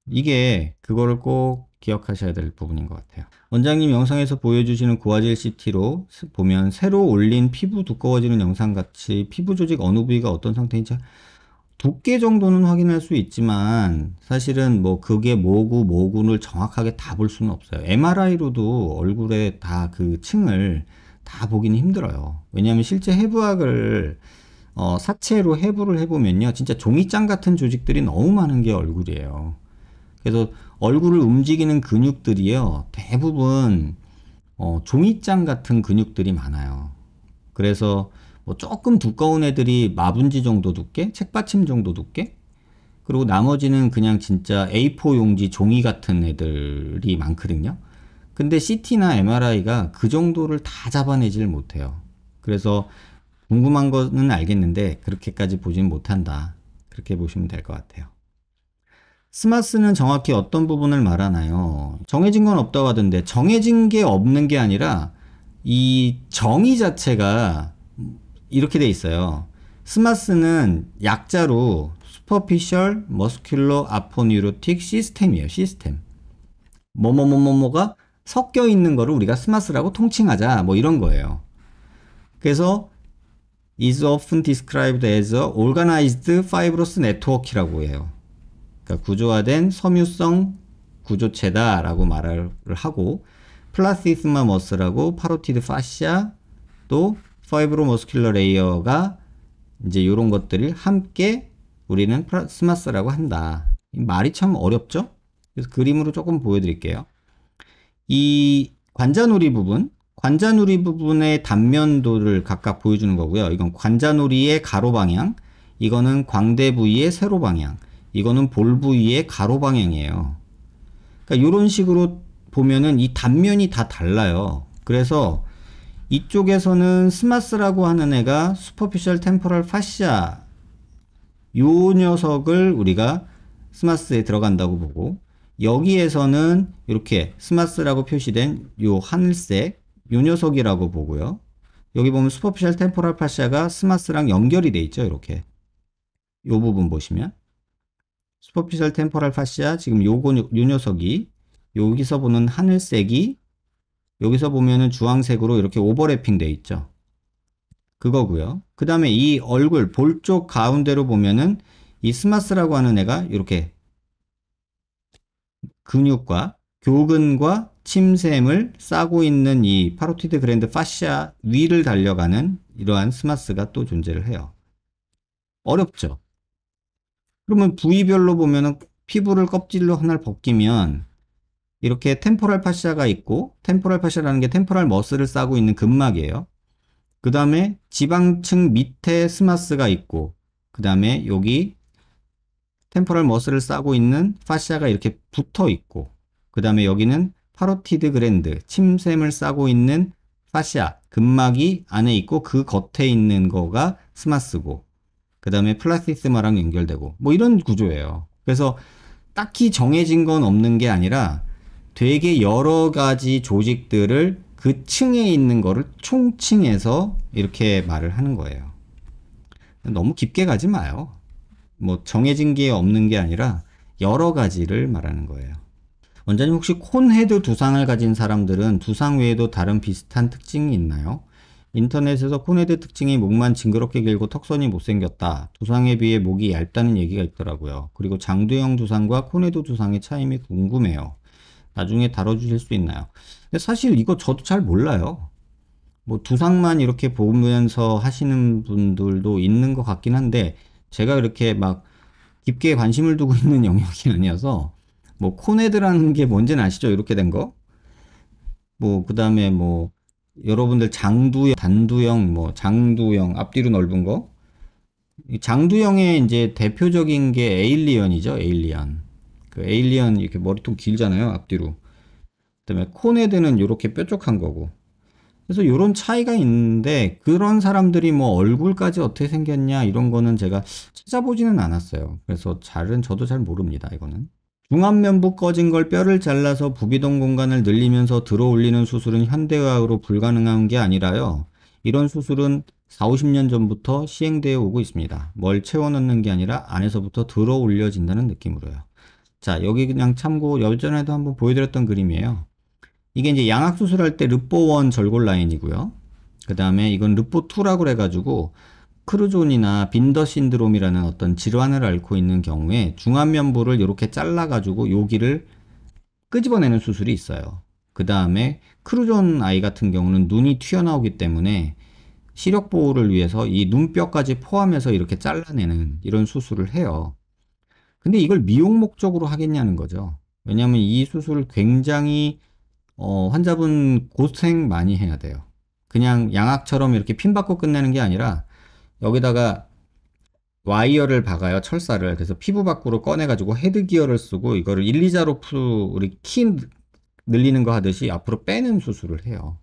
A: 이게 그거를 꼭 기억하셔야 될 부분인 것 같아요. 원장님 영상에서 보여주시는 고화질 CT로 보면 새로 올린 피부 두꺼워지는 영상 같이 피부 조직 어느 부위가 어떤 상태인지 두께 정도는 확인할 수 있지만 사실은 뭐 그게 뭐고 뭐고를 정확하게 다 볼 수는 없어요. MRI로도 얼굴에 다 그 층을 다 보기는 힘들어요. 왜냐하면 실제 해부학을 사체로 해부를 해보면요 진짜 종이장 같은 조직들이 너무 많은 게 얼굴이에요. 그래서 얼굴을 움직이는 근육들이요 대부분 종이장 같은 근육들이 많아요. 그래서 뭐 조금 두꺼운 애들이 마분지 정도 두께, 책받침 정도 두께, 그리고 나머지는 그냥 진짜 A4 용지 종이 같은 애들이 많거든요. 근데 CT나 MRI가 그 정도를 다 잡아내질 못해요. 그래서 궁금한 거는 알겠는데 그렇게까지 보진 못한다. 그렇게 보시면 될 것 같아요. 스마스는 정확히 어떤 부분을 말하나요? 정해진 건 없다고 하던데 정해진 게 없는 게 아니라 이 정의 자체가 이렇게 돼 있어요. 스마스는 약자로 Superficial Muscular Aponeurotic System이에요. 시스템. 뭐뭐뭐뭐뭐가 섞여 있는 거를 우리가 스마스라고 통칭하자. 뭐 이런 거예요. 그래서 is often described as a organized fibrous network이라고 해요. 그러니까 구조화된 섬유성 구조체다라고 말을 하고 플라시스마 머스라고 파로티드 파시아 또 파이브로머스큘러 레이어가 이제 이런 것들을 함께 우리는 스마스라고 한다. 말이 참 어렵죠? 그래서 그림으로 조금 보여드릴게요. 이 관자놀이 부분의 단면도를 각각 보여주는 거고요. 이건 관자놀이의 가로 방향, 이거는 광대 부위의 세로 방향, 이거는 볼 부위의 가로 방향이에요. 그러니까 이런 식으로 보면은 이 단면이 다 달라요. 그래서 이쪽에서는 스마스라고 하는 애가 슈퍼피셜 템포럴 파시아 요 녀석을 우리가 스마스에 들어간다고 보고 여기에서는 이렇게 스마스라고 표시된 요 하늘색 요 녀석이라고 보고요. 여기 보면 슈퍼피셜 템포럴 파시아가 스마스랑 연결이 돼 있죠. 이렇게 요 부분 보시면 슈퍼피셜 템포럴 파시아 지금 요 녀석이 여기서 보는 하늘색이 여기서 보면은 주황색으로 이렇게 오버래핑 돼 있죠. 그거고요. 그 다음에 이 얼굴 볼 쪽 가운데로 보면은 이 스마스라고 하는 애가 이렇게 근육과 교근과 침샘을 싸고 있는 이 파로티드 그랜드 파시아 위를 달려가는 이러한 스마스가 또 존재를 해요. 어렵죠. 그러면 부위별로 보면은 피부를 껍질로 하나를 벗기면 이렇게 템포럴 파시아가 있고, 템포럴 파시아라는 게 템포럴 머슬을 싸고 있는 근막이에요. 그 다음에 지방층 밑에 스마스가 있고, 그 다음에 여기 템포럴 머슬을 싸고 있는 파시아가 이렇게 붙어 있고, 그 다음에 여기는 파로티드 그랜드, 침샘을 싸고 있는 파시아, 근막이 안에 있고 그 겉에 있는 거가 스마스고, 그 다음에 플라티스마랑 연결되고, 뭐 이런 구조예요. 그래서 딱히 정해진 건 없는 게 아니라 되게 여러 가지 조직들을 그 층에 있는 거를 총칭해서 이렇게 말을 하는 거예요. 너무 깊게 가지 마요. 뭐 정해진 게 없는 게 아니라 여러 가지를 말하는 거예요. 원장님 혹시 콘헤드 두상을 가진 사람들은 두상 외에도 다른 비슷한 특징이 있나요? 인터넷에서 콘헤드 특징이 목만 징그럽게 길고 턱선이 못생겼다. 두상에 비해 목이 얇다는 얘기가 있더라고요. 그리고 장두형 두상과 콘헤드 두상의 차이가 궁금해요. 나중에 다뤄주실 수 있나요? 근데 사실 이거 저도 잘 몰라요. 뭐 두상만 이렇게 보면서 하시는 분들도 있는 것 같긴 한데 제가 이렇게 막 깊게 관심을 두고 있는 영역이 아니어서 뭐 코네드라는 게 뭔지는 아시죠? 이렇게 된 거. 뭐 그다음에 뭐 여러분들 장두형, 단두형, 뭐 장두형 앞뒤로 넓은 거. 이 장두형의 이제 대표적인 게 에일리언이죠. 에일리언. 그 에일리언 이렇게 머리통 길잖아요. 앞뒤로. 그다음에 코네드는 이렇게 뾰족한 거고. 그래서 이런 차이가 있는데 그런 사람들이 뭐 얼굴까지 어떻게 생겼냐 이런 거는 제가 찾아보지는 않았어요. 그래서 저도 잘 모릅니다. 이거는. 중안면부 꺼진 걸 뼈를 잘라서 부비동 공간을 늘리면서 들어 올리는 수술은 현대의학으로 불가능한 게 아니라요. 이런 수술은 4, 50년 전부터 시행되어 오고 있습니다. 뭘 채워 넣는 게 아니라 안에서부터 들어 올려진다는 느낌으로요. 자, 여기 그냥 참고 예전에도 한번 보여드렸던 그림이에요. 이게 이제 양악 수술할 때 르포1 절골 라인이고요. 그 다음에 이건 르포2라고 그래가지고 크루존이나 빈더 신드롬이라는 어떤 질환을 앓고 있는 경우에 중안면부를 이렇게 잘라가지고 여기를 끄집어내는 수술이 있어요. 그 다음에 크루존 아이 같은 경우는 눈이 튀어나오기 때문에 시력 보호를 위해서 이 눈뼈까지 포함해서 이렇게 잘라내는 이런 수술을 해요. 근데 이걸 미용 목적으로 하겠냐는 거죠. 왜냐하면 이 수술을 굉장히 환자분 고생 많이 해야 돼요. 그냥 양악처럼 이렇게 핀 받고 끝내는 게 아니라 여기다가 와이어를 박아요. 철사를. 그래서 피부 밖으로 꺼내가지고 헤드기어를 쓰고 이거를 1, 2자로 우리 키 늘리는 거 하듯이 앞으로 빼는 수술을 해요.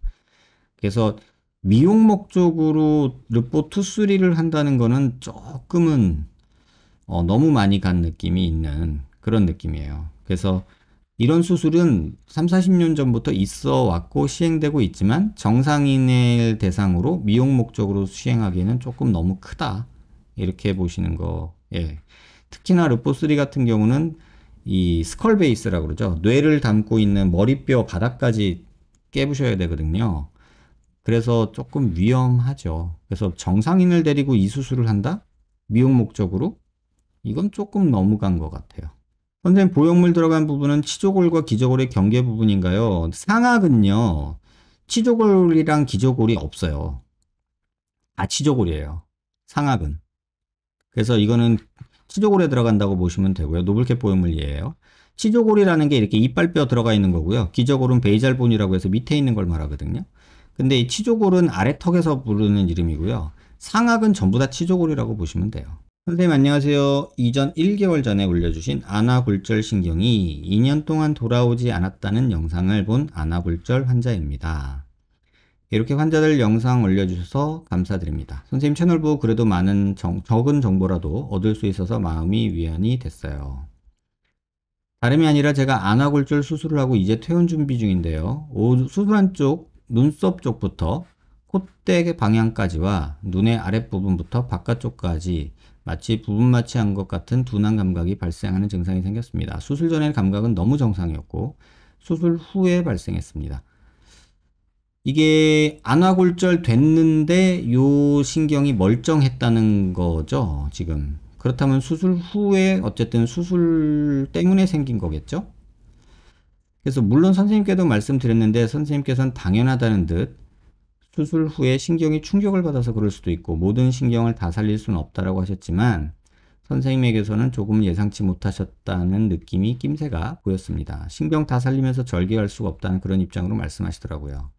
A: 그래서 미용 목적으로 르포 투쓰리를 한다는 거는 조금은 너무 많이 간 느낌이 있는 그런 느낌이에요. 그래서 이런 수술은 3, 40년 전부터 있어 왔고 시행되고 있지만 정상인을 대상으로 미용 목적으로 시행하기에는 조금 너무 크다. 이렇게 보시는 거. 예. 특히나 르포3 같은 경우는 이 스컬 베이스라고 그러죠. 뇌를 담고 있는 머리뼈 바닥까지 깨부셔야 되거든요. 그래서 조금 위험하죠. 그래서 정상인을 데리고 이 수술을 한다? 미용 목적으로? 이건 조금 너무 간 것 같아요. 선생님, 보형물 들어간 부분은 치조골과 기저골의 경계 부분인가요? 상악은요, 치조골이랑 기저골이 없어요. 다 치조골이에요. 상악은. 그래서 이거는 치조골에 들어간다고 보시면 되고요. 노블캡 보형물이에요. 치조골이라는 게 이렇게 이빨뼈 들어가 있는 거고요. 기저골은 베이잘본이라고 해서 밑에 있는 걸 말하거든요. 근데 이 치조골은 아래턱에서 부르는 이름이고요. 상악은 전부 다 치조골이라고 보시면 돼요. 선생님 안녕하세요. 이전 1개월 전에 올려주신 아나골절 신경이 2년 동안 돌아오지 않았다는 영상을 본 아나골절 환자입니다. 이렇게 환자들 영상 올려주셔서 감사드립니다. 선생님 채널 보고 그래도 많은 적은 정보라도 얻을 수 있어서 마음이 위안이 됐어요. 다름이 아니라 제가 아나골절 수술을 하고 이제 퇴원 준비 중인데요. 수술한 쪽, 눈썹 쪽부터 콧대 방향까지와 눈의 아랫부분부터 바깥쪽까지 마치 부분 마취한 것 같은 둔한 감각이 발생하는 증상이 생겼습니다. 수술 전의 감각은 너무 정상이었고 수술 후에 발생했습니다. 이게 안화골절 됐는데 요 신경이 멀쩡했다는 거죠, 지금. 그렇다면 수술 후에 어쨌든 수술 때문에 생긴 거겠죠? 그래서 물론 선생님께도 말씀드렸는데 선생님께서는 당연하다는 듯 수술 후에 신경이 충격을 받아서 그럴 수도 있고 모든 신경을 다 살릴 수는 없다라고 하셨지만 선생님에게서는 조금 예상치 못하셨다는 느낌이 낌새가 보였습니다. 신경 다 살리면서 절개할 수가 없다는 그런 입장으로 말씀하시더라고요.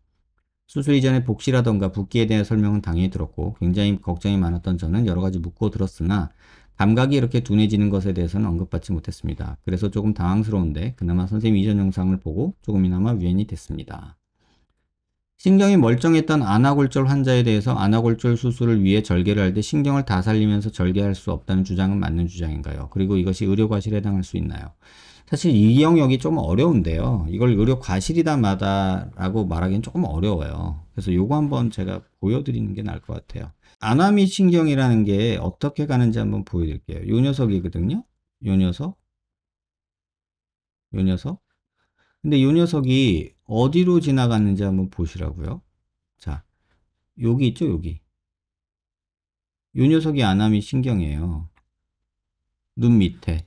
A: 수술 이전에 복시라던가 붓기에 대한 설명은 당연히 들었고 굉장히 걱정이 많았던 저는 여러 가지 묻고 들었으나 감각이 이렇게 둔해지는 것에 대해서는 언급받지 못했습니다. 그래서 조금 당황스러운데 그나마 선생님 이전 영상을 보고 조금이나마 위안이 됐습니다. 신경이 멀쩡했던 안아골절 환자에 대해서 안아골절 수술을 위해 절개를 할 때 신경을 다 살리면서 절개할 수 없다는 주장은 맞는 주장인가요? 그리고 이것이 의료과실에 해당할 수 있나요? 사실 이 영역이 좀 어려운데요. 이걸 의료과실이다 마다라고 말하기는 조금 어려워요. 그래서 요거 한번 제가 보여드리는 게 나을 것 같아요. 아나미 신경이라는 게 어떻게 가는지 한번 보여드릴게요. 요 녀석이거든요. 요 녀석. 요 녀석. 근데 요 녀석이 어디로 지나갔는지 한번 보시라고요. 자, 여기 있죠, 여기. 요 녀석이 아나미 신경이에요. 눈 밑에.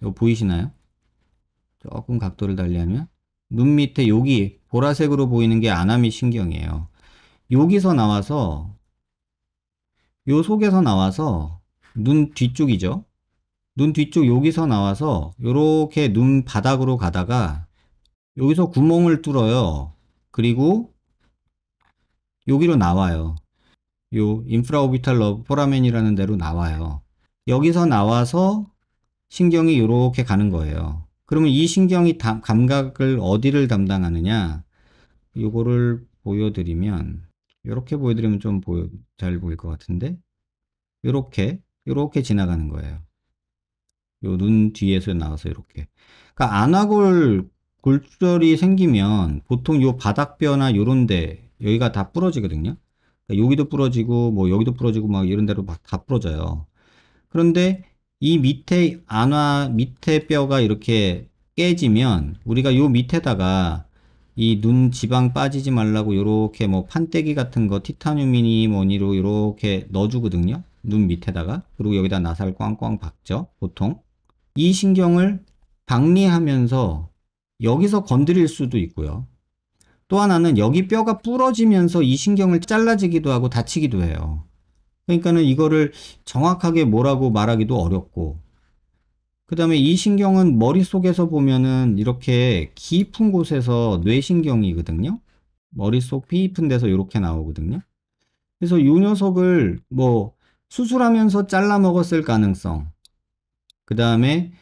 A: 이거 보이시나요? 조금 각도를 달리하면 눈 밑에 여기 보라색으로 보이는 게 아나미 신경이에요. 여기서 나와서 요 속에서 나와서 눈 뒤쪽이죠. 눈 뒤쪽 여기서 나와서 요렇게 눈 바닥으로 가다가 여기서 구멍을 뚫어요. 그리고 여기로 나와요. 요 인프라오비탈 러브 포라멘이라는 데로 나와요. 여기서 나와서 신경이 이렇게 가는 거예요. 그러면 이 신경이 감각을 어디를 담당하느냐? 요거를 보여드리면 이렇게 보여드리면 좀 잘 보일 것 같은데 요렇게 지나가는 거예요. 요 눈 뒤에서 나와서 이렇게. 그러니까 안아골 골절이 생기면 보통 요 바닥뼈나 요런데 여기가 다 부러지거든요. 그러니까 여기도 부러지고 뭐 여기도 부러지고 막 이런 데로 막 다 부러져요. 그런데 이 밑에 안화 밑에 뼈가 이렇게 깨지면 우리가 요 밑에다가 이 눈 지방 빠지지 말라고 요렇게 뭐 판때기 같은 거 티타늄이니 뭐니로 요렇게 넣어주거든요. 눈 밑에다가. 그리고 여기다 나사를 꽝꽝 박죠. 보통. 이 신경을 박리하면서 여기서 건드릴 수도 있고요. 또 하나는 여기 뼈가 부러지면서 이 신경을 잘라지기도 하고 다치기도 해요. 그러니까는 이거를 정확하게 뭐라고 말하기도 어렵고, 그 다음에 이 신경은 머릿속에서 보면은 이렇게 깊은 곳에서 뇌신경이거든요. 머릿속 깊은 데서 이렇게 나오거든요. 그래서 이 녀석을 뭐 수술하면서 잘라 먹었을 가능성, 그 다음에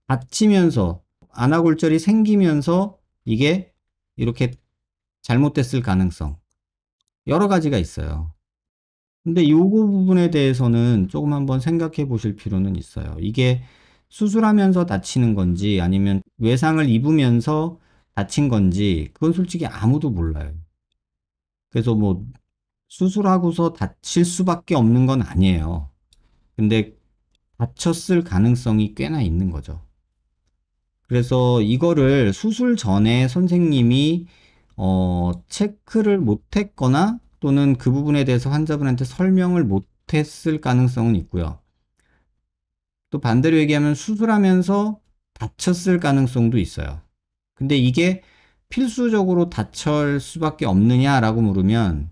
A: 다치면서 안아골절이 생기면서 이게 이렇게 잘못됐을 가능성, 여러 가지가 있어요. 근데 요거 부분에 대해서는 조금 한번 생각해 보실 필요는 있어요. 이게 수술하면서 다치는 건지 아니면 외상을 입으면서 다친 건지 그건 솔직히 아무도 몰라요. 그래서 뭐 수술하고서 다칠 수밖에 없는 건 아니에요. 근데 다쳤을 가능성이 꽤나 있는 거죠. 그래서 이거를 수술 전에 선생님이 체크를 못했거나 또는 그 부분에 대해서 환자분한테 설명을 못했을 가능성은 있고요. 또 반대로 얘기하면 수술하면서 다쳤을 가능성도 있어요. 근데 이게 필수적으로 다칠 수밖에 없느냐라고 물으면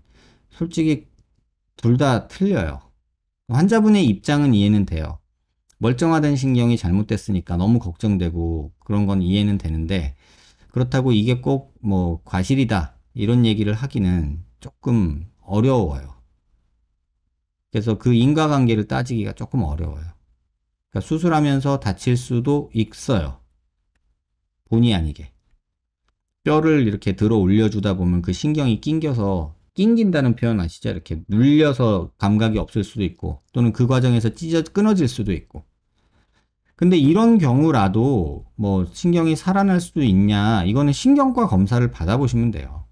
A: 솔직히 둘 다 틀려요. 환자분의 입장은 이해는 돼요. 멀쩡하던 신경이 잘못됐으니까 너무 걱정되고 그런 건 이해는 되는데 그렇다고 이게 꼭 뭐 과실이다 이런 얘기를 하기는 조금 어려워요. 그래서 그 인과관계를 따지기가 조금 어려워요. 그러니까 수술하면서 다칠 수도 있어요. 본의 아니게. 뼈를 이렇게 들어 올려주다 보면 그 신경이 낑긴다는 표현 아시죠? 이렇게 눌려서 감각이 없을 수도 있고 또는 그 과정에서 끊어질 수도 있고. 근데 이런 경우라도 뭐 신경이 살아날 수도 있냐, 이거는 신경과 검사를 받아보시면 돼요.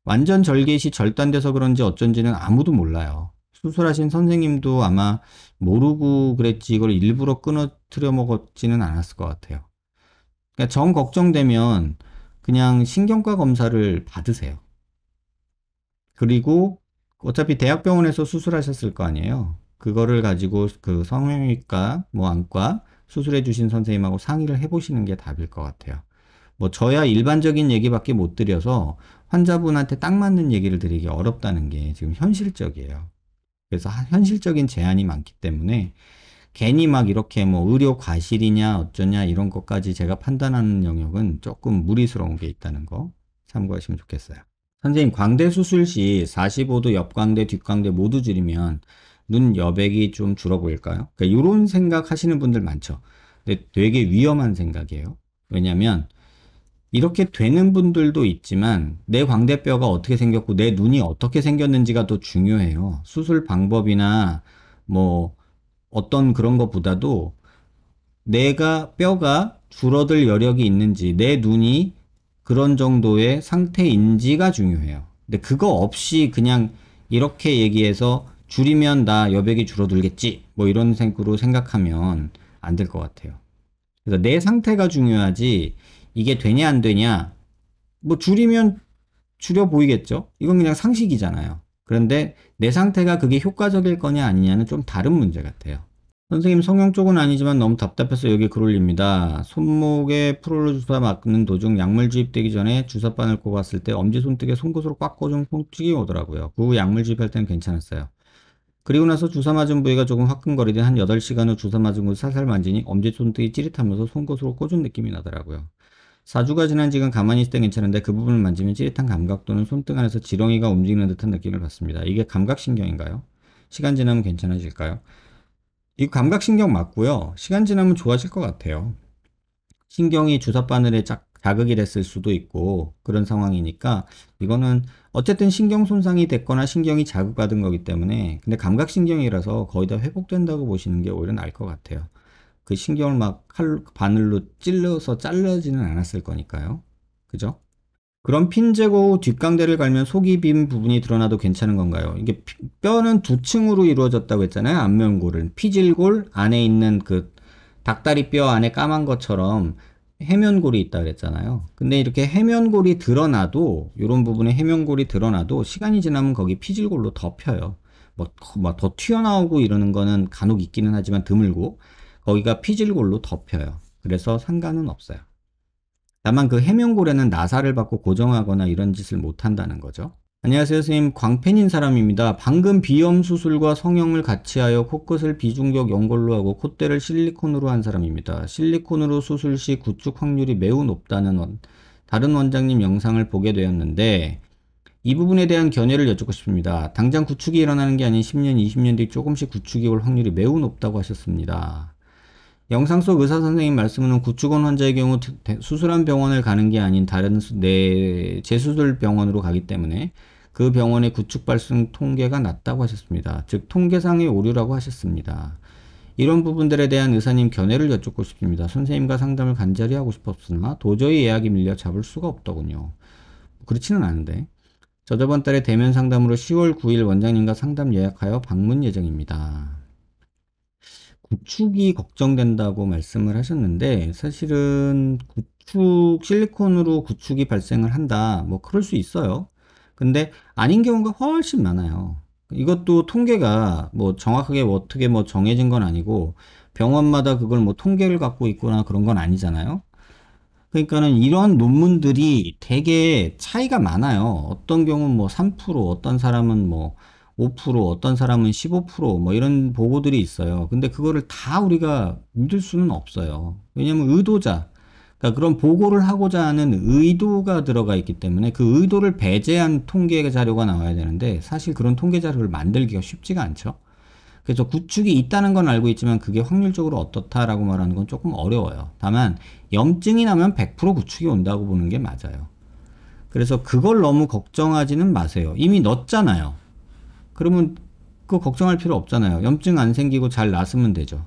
A: 완전 절개시 절단돼서 그런지 어쩐지는 아무도 몰라요. 수술하신 선생님도 아마 모르고 그랬지 이걸 일부러 끊어뜨려 먹었지는 않았을 것 같아요. 그러니까 정 걱정되면 그냥 신경과 검사를 받으세요. 그리고 어차피 대학병원에서 수술하셨을 거 아니에요. 그거를 가지고 그 성형외과, 뭐 안과 수술해 주신 선생님하고 상의를 해보시는 게 답일 것 같아요. 뭐 저야 일반적인 얘기밖에 못 드려서 환자분한테 딱 맞는 얘기를 드리기 어렵다는 게 지금 현실적이에요. 그래서 현실적인 제한이 많기 때문에 괜히 막 이렇게 뭐 의료 과실이냐 어쩌냐 이런 것까지 제가 판단하는 영역은 조금 무리스러운 게 있다는 거 참고하시면 좋겠어요. 선생님, 광대 수술 시 45도 옆광대, 뒷광대 모두 줄이면 눈 여백이 좀 줄어 보일까요? 그러니까 이런 생각 하시는 분들 많죠. 근데 되게 위험한 생각이에요. 왜냐면 이렇게 되는 분들도 있지만 내 광대뼈가 어떻게 생겼고 내 눈이 어떻게 생겼는지가 더 중요해요. 수술 방법이나 뭐 어떤 그런 것보다도 내가 뼈가 줄어들 여력이 있는지 내 눈이 그런 정도의 상태인지가 중요해요. 근데 그거 없이 그냥 이렇게 얘기해서 줄이면 나 여백이 줄어들겠지 뭐 이런 생각으로 생각하면 안 될 것 같아요. 그래서 내 상태가 중요하지 이게 되냐 안 되냐 뭐 줄이면 줄여 보이겠죠. 이건 그냥 상식이잖아요. 그런데 내 상태가 그게 효과적일 거냐 아니냐는 좀 다른 문제 같아요. 선생님, 성형 쪽은 아니지만 너무 답답해서 여기 글 올립니다. 손목에 프로로 주사 맞는 도중 약물 주입되기 전에 주사바늘 꼽았을 때 엄지손등에 송곳으로 꽉 꽂은 통증이 오더라고요. 그 후 약물 주입할 때는 괜찮았어요. 그리고 나서 주사 맞은 부위가 조금 화끈거리더니 한 8시간 후 주사 맞은 곳 살살 만지니 엄지손등이 찌릿하면서 송곳으로 꽂은 느낌이 나더라고요. 4주가 지난 지금 가만히 있을 땐 괜찮은데 그 부분을 만지면 찌릿한 감각 또는 손등 안에서 지렁이가 움직이는 듯한 느낌을 받습니다. 이게 감각신경인가요? 시간 지나면 괜찮아질까요? 이거 감각신경 맞고요. 시간 지나면 좋아질 것 같아요. 신경이 주사바늘에 자극이 됐을 수도 있고 그런 상황이니까 이거는 어쨌든 신경 손상이 됐거나 신경이 자극받은 거기 때문에 근데 감각신경이라서 거의 다 회복된다고 보시는 게 오히려 나을 것 같아요. 그 신경을 막 바늘로 찔러서 잘라지는 않았을 거니까요. 그죠? 그럼 핀 제거 후 뒷광대를 갈면 속이 빈 부분이 드러나도 괜찮은 건가요? 이게 뼈는 두 층으로 이루어졌다고 했잖아요. 안면골은 피질골 안에 있는 그 닭다리 뼈 안에 까만 것처럼 해면골이 있다 그랬잖아요. 근데 이렇게 해면골이 드러나도 이런 부분에 해면골이 드러나도 시간이 지나면 거기 피질골로 덮여요. 뭐 더 튀어나오고 이러는 거는 간혹 있기는 하지만 드물고 거기가 피질골로 덮여요. 그래서 상관은 없어요. 다만 그 해면골에는 나사를 받고 고정하거나 이런 짓을 못 한다는 거죠. 안녕하세요, 선생님. 광팬인 사람입니다. 방금 비염 수술과 성형을 같이 하여 코끝을 비중격 연골로 하고 콧대를 실리콘으로 한 사람입니다. 실리콘으로 수술 시 구축 확률이 매우 높다는 다른 원장님 영상을 보게 되었는데 이 부분에 대한 견해를 여쭙고 싶습니다. 당장 구축이 일어나는 게 아닌 10년, 20년 뒤 조금씩 구축이 올 확률이 매우 높다고 하셨습니다. 영상 속 의사 선생님 말씀은 구축원 환자의 경우 수술한 병원을 가는 게 아닌 다른 재수술 병원으로 가기 때문에 그 병원의 구축 발생 통계가 낮다고 하셨습니다. 즉 통계상의 오류라고 하셨습니다. 이런 부분들에 대한 의사님 견해를 여쭙고 싶습니다. 선생님과 상담을 간절히 하고 싶었으나 도저히 예약이 밀려 잡을 수가 없더군요. 그렇지는 않은데 저 저번 달에 대면 상담으로 10월 9일 원장님과 상담 예약하여 방문 예정입니다. 구축이 걱정된다고 말씀을 하셨는데 사실은 실리콘으로 구축이 발생을 한다 뭐 그럴 수 있어요. 근데 아닌 경우가 훨씬 많아요. 이것도 통계가 뭐 정확하게 어떻게 뭐 정해진 건 아니고 병원마다 그걸 뭐 통계를 갖고 있거나 그런 건 아니잖아요. 그러니까는 이런 논문들이 되게 차이가 많아요. 어떤 경우는 뭐 3%, 어떤 사람은 뭐 5%, 어떤 사람은 15%뭐 이런 보고들이 있어요. 근데 그거를 다 우리가 믿을 수는 없어요. 왜냐면 의도자, 그러니까 그런 보고를 하고자 하는 의도가 들어가 있기 때문에 그 의도를 배제한 통계 자료가 나와야 되는데 사실 그런 통계 자료를 만들기가 쉽지가 않죠. 그래서 구축이 있다는 건 알고 있지만 그게 확률적으로 어떻다라고 말하는 건 조금 어려워요. 다만 염증이 나면 100% 구축이 온다고 보는 게 맞아요. 그래서 그걸 너무 걱정하지는 마세요. 이미 넣었잖아요. 그러면 그거 걱정할 필요 없잖아요. 염증 안 생기고 잘 낫으면 되죠.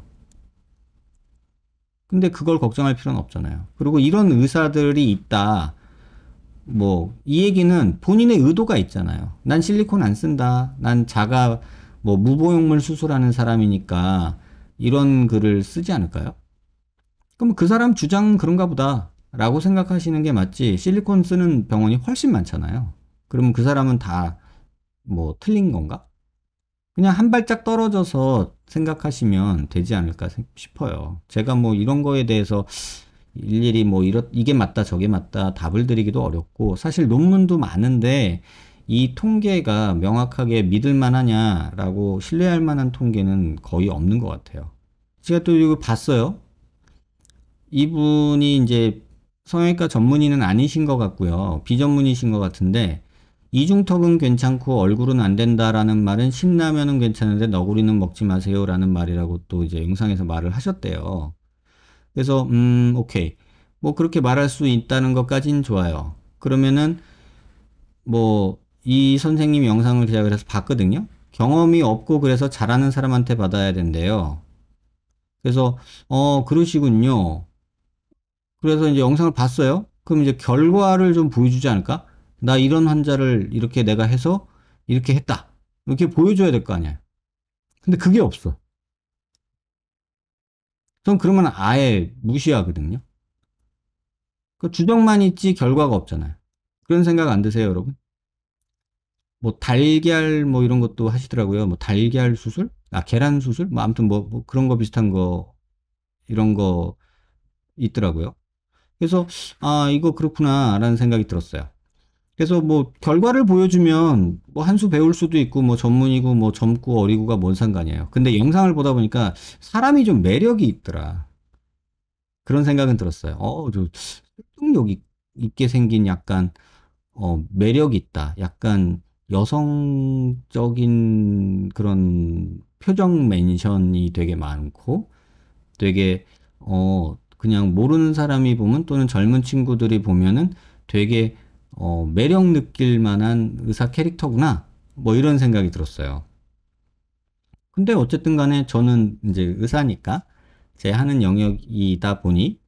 A: 근데 그걸 걱정할 필요는 없잖아요. 그리고 이런 의사들이 있다. 뭐 이 얘기는 본인의 의도가 있잖아요. 난 실리콘 안 쓴다. 난 자가 뭐 무보형물 수술하는 사람이니까 이런 글을 쓰지 않을까요? 그럼 그 사람 주장은 그런가 보다 라고 생각하시는 게 맞지. 실리콘 쓰는 병원이 훨씬 많잖아요. 그러면 그 사람은 다 뭐 틀린 건가? 그냥 한 발짝 떨어져서 생각하시면 되지 않을까 싶어요. 제가 뭐 이런 거에 대해서 일일이 뭐 이게 맞다 저게 맞다 답을 드리기도 어렵고 사실 논문도 많은데 이 통계가 명확하게 믿을 만하냐라고 신뢰할 만한 통계는 거의 없는 것 같아요. 제가 또 이거 봤어요. 이분이 이제 성형외과 전문의는 아니신 것 같고요. 비전문의신 것 같은데, 이중턱은 괜찮고 얼굴은 안 된다라는 말은 신라면은 괜찮은데 너구리는 먹지 마세요라는 말이라고 또 이제 영상에서 말을 하셨대요. 그래서 오케이. 뭐 그렇게 말할 수 있다는 것까진 좋아요. 그러면은 뭐 이 선생님 영상을 제가 그래서 봤거든요. 경험이 없고 그래서 잘하는 사람한테 받아야 된대요. 그래서 그러시군요. 그래서 이제 영상을 봤어요. 그럼 이제 결과를 좀 보여주지 않을까? 나 이런 환자를 이렇게 내가 해서 이렇게 했다. 이렇게 보여줘야 될 거 아니야. 근데 그게 없어. 전 그러면 아예 무시하거든요. 그 주장만 있지 결과가 없잖아요. 그런 생각 안 드세요, 여러분? 뭐 달걀 뭐 이런 것도 하시더라고요. 뭐 달걀 수술? 아, 계란 수술? 뭐 아무튼 뭐 그런 거 비슷한 거 이런 거 있더라고요. 그래서 아, 이거 그렇구나라는 생각이 들었어요. 그래서 뭐 결과를 보여주면 뭐 한 수 배울 수도 있고 뭐 전문이고 뭐 젊고 어리고가 뭔 상관이에요. 근데 영상을 보다 보니까 사람이 좀 매력이 있더라. 그런 생각은 들었어요. 저 설득력 있게 생긴 약간 매력 있다. 약간 여성적인 그런 표정 멘션이 되게 많고 되게 그냥 모르는 사람이 보면 또는 젊은 친구들이 보면은 되게 매력 느낄 만한 의사 캐릭터구나. 뭐 이런 생각이 들었어요. 근데 어쨌든 간에 저는 이제 의사니까 제 하는 영역이다 보니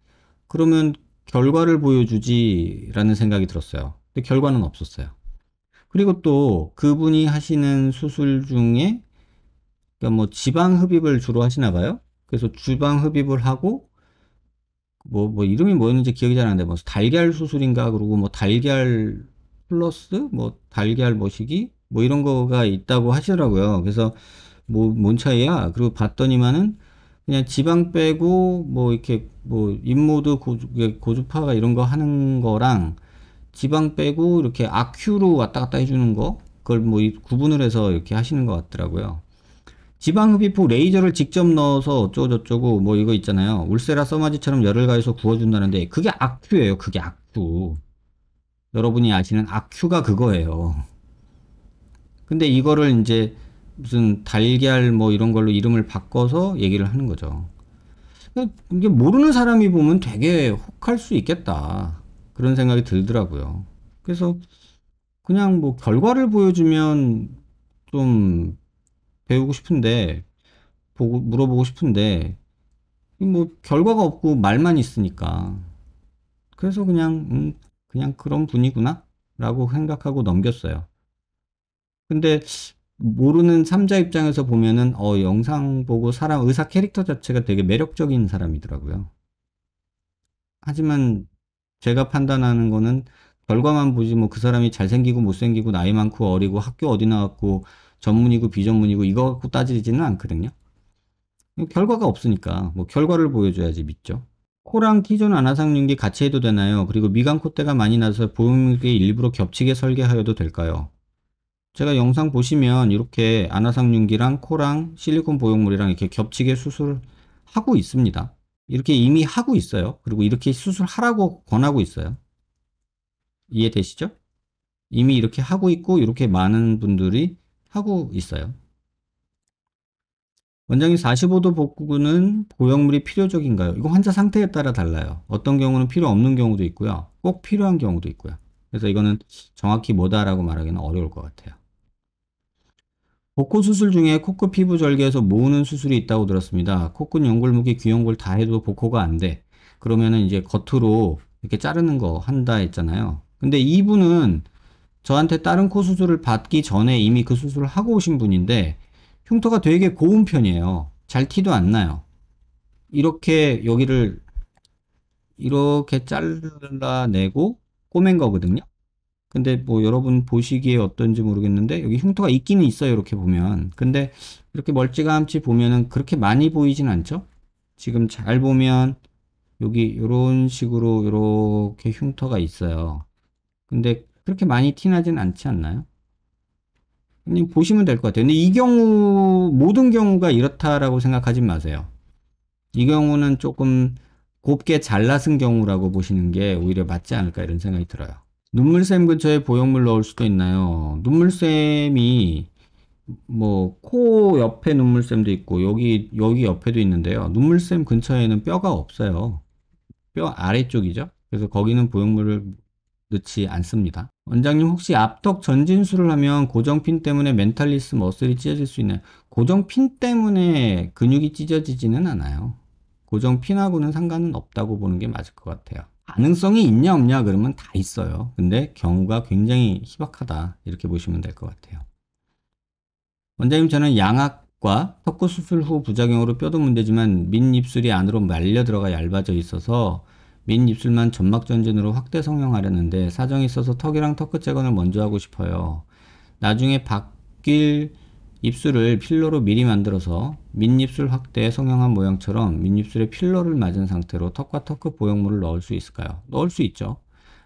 A: 그러면 결과를 보여주지라는 생각이 들었어요. 근데 결과는 없었어요. 그리고 또 그분이 하시는 수술 중에 그러니까 뭐 지방 흡입을 주로 하시나 봐요. 그래서 지방 흡입을 하고 뭐 이름이 뭐였는지 기억이 잘 안 나는데 뭐 달걀 수술인가 그러고 뭐 달걀 플러스 뭐 달걀 머시기 뭐 이런 거가 있다고 하시더라고요. 그래서 뭐 뭔 차이야? 그리고 봤더니만은 그냥 지방 빼고 뭐 이렇게 뭐 인모드 고주파가 이런 거 하는 거랑 지방 빼고 이렇게 아큐로 왔다 갔다 해주는 거 그걸 뭐 구분을 해서 이렇게 하시는 것 같더라고요. 지방 흡입 후 레이저를 직접 넣어서 어쩌고저쩌고 뭐 이거 있잖아요. 울세라 써마지처럼 열을 가해서 구워준다는데 그게 아큐예요. 그게 아큐. 여러분이 아시는 아큐가 그거예요. 근데 이거를 이제 무슨 달걀 뭐 이런 걸로 이름을 바꿔서 얘기를 하는 거죠. 이게 모르는 사람이 보면 되게 혹할 수 있겠다. 그런 생각이 들더라고요. 그래서 그냥 뭐 결과를 보여주면 좀 배우고 싶은데, 물어보고 싶은데, 뭐 결과가 없고 말만 있으니까 그래서 그냥 그런 분이구나 라고 생각하고 넘겼어요. 근데 모르는 삼자 입장에서 보면은 영상 보고 사람 의사 캐릭터 자체가 되게 매력적인 사람이더라고요. 하지만 제가 판단하는 거는 결과만 보지 뭐 그 사람이 잘생기고 못생기고 나이 많고 어리고 학교 어디 나왔고 전문이고 비전문이고 이거 갖고 따지지는 않거든요. 결과가 없으니까 뭐 결과를 보여줘야지 믿죠. 코랑 T존 아나상윤기 같이 해도 되나요? 그리고 미간 콧대가 많이 나서 보형물이 일부러 겹치게 설계하여도 될까요? 제가 영상 보시면 이렇게 아나상윤기랑 코랑 실리콘 보형물이랑 이렇게 겹치게 수술하고 있습니다. 이렇게 이미 하고 있어요. 그리고 이렇게 수술하라고 권하고 있어요. 이해되시죠? 이미 이렇게 하고 있고 이렇게 많은 분들이 하고 있어요. 원장님 45도 복구는 보형물이 필요적인가요? 이거 환자 상태에 따라 달라요. 어떤 경우는 필요 없는 경우도 있고요. 꼭 필요한 경우도 있고요. 그래서 이거는 정확히 뭐다라고 말하기는 어려울 것 같아요. 복코 수술 중에 코끝 피부 절개에서 모으는 수술이 있다고 들었습니다. 코끝 연골무기 귀연골 다 해도 복코가 안 돼. 그러면은 이제 겉으로 이렇게 자르는 거 한다 했잖아요. 근데 이분은 저한테 다른 코 수술을 받기 전에 이미 그 수술을 하고 오신 분인데 흉터가 되게 고운 편이에요. 잘 티도 안 나요. 이렇게 여기를 이렇게 잘라내고 꼬맨 거거든요. 근데 뭐 여러분 보시기에 어떤지 모르겠는데 여기 흉터가 있기는 있어요. 이렇게 보면. 근데 이렇게 멀찌감치 보면은 그렇게 많이 보이진 않죠? 지금 잘 보면 여기 이런 식으로 이렇게 흉터가 있어요. 근데 그렇게 많이 티나진 않지 않나요? 그냥 보시면 될 것 같아요. 근데 이 경우 모든 경우가 이렇다라고 생각하지 마세요. 이 경우는 조금 곱게 잘라쓴 경우라고 보시는 게 오히려 맞지 않을까 이런 생각이 들어요. 눈물샘 근처에 보형물 넣을 수도 있나요? 눈물샘이 뭐 코 옆에 눈물샘도 있고 여기 옆에도 있는데요. 눈물샘 근처에는 뼈가 없어요. 뼈 아래쪽이죠. 그래서 거기는 보형물을 넣지 않습니다. 원장님 혹시 앞턱 전진술을 하면 고정핀 때문에 멘탈리스 머슬이 찢어질 수 있나요? 고정핀 때문에 근육이 찢어지지는 않아요. 고정핀하고는 상관은 없다고 보는 게 맞을 것 같아요. 가능성이 있냐 없냐 그러면 다 있어요. 근데 경우가 굉장히 희박하다 이렇게 보시면 될 것 같아요. 원장님 저는 양악과 턱구 수술 후 부작용으로 뼈도 문제지만 밑입술이 안으로 말려 들어가 얇아져 있어서 밑입술만 점막 전진으로 확대 성형하려는데 사정이 있어서 턱이랑 턱 끝 재건을 먼저 하고 싶어요. 나중에 바뀔 입술을 필러로 미리 만들어서 밑입술 확대 성형한 모양처럼 밑입술에 필러를 맞은 상태로 턱과 턱 끝 보형물을 넣을 수 있을까요? 넣을 수 있죠.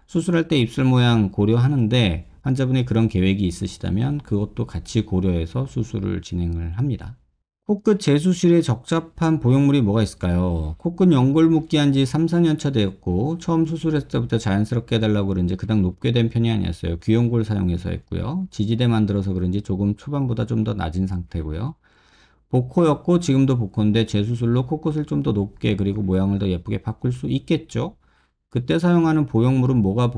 A: 수술할 때 입술 모양 고려하는데 환자분이 그런 계획이 있으시다면 그것도 같이 고려해서 수술을 진행을 합니다. 코끝 재수술에 적합한 보형물이 뭐가 있을까요? 코끝 연골 묶기 한 지 3, 4년 차 되었고 처음 수술했을 때부터 자연스럽게 해달라고 그런지 그닥 높게 된 편이 아니었어요. 귀연골 사용해서 했고요. 지지대 만들어서 그런지 조금 초반보다 좀 더 낮은 상태고요. 복코였고 지금도 복코인데 재수술로 코끝을 좀 더 높게 그리고 모양을 더 예쁘게 바꿀 수 있겠죠? 그때 사용하는 보형물은 뭐가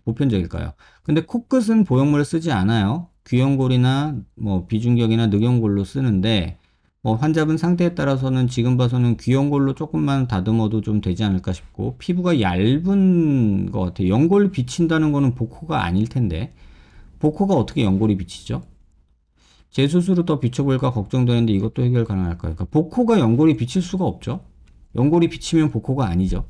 A: 보편적일까요? 근데 코끝은 보형물을 쓰지 않아요. 귀연골이나 뭐 비중격이나 늑연골로 쓰는데 뭐 환자분 상태에 따라서는 지금 봐서는 귀연골로 조금만 다듬어도 좀 되지 않을까 싶고 피부가 얇은 것 같아요. 연골 비친다는 거는 복코가 아닐 텐데 복코가 어떻게 연골이 비치죠? 재수술로 더 비춰볼까 걱정되는데 이것도 해결 가능할까요? 그러니까 복코가 연골이 비칠 수가 없죠. 연골이 비치면 복코가 아니죠.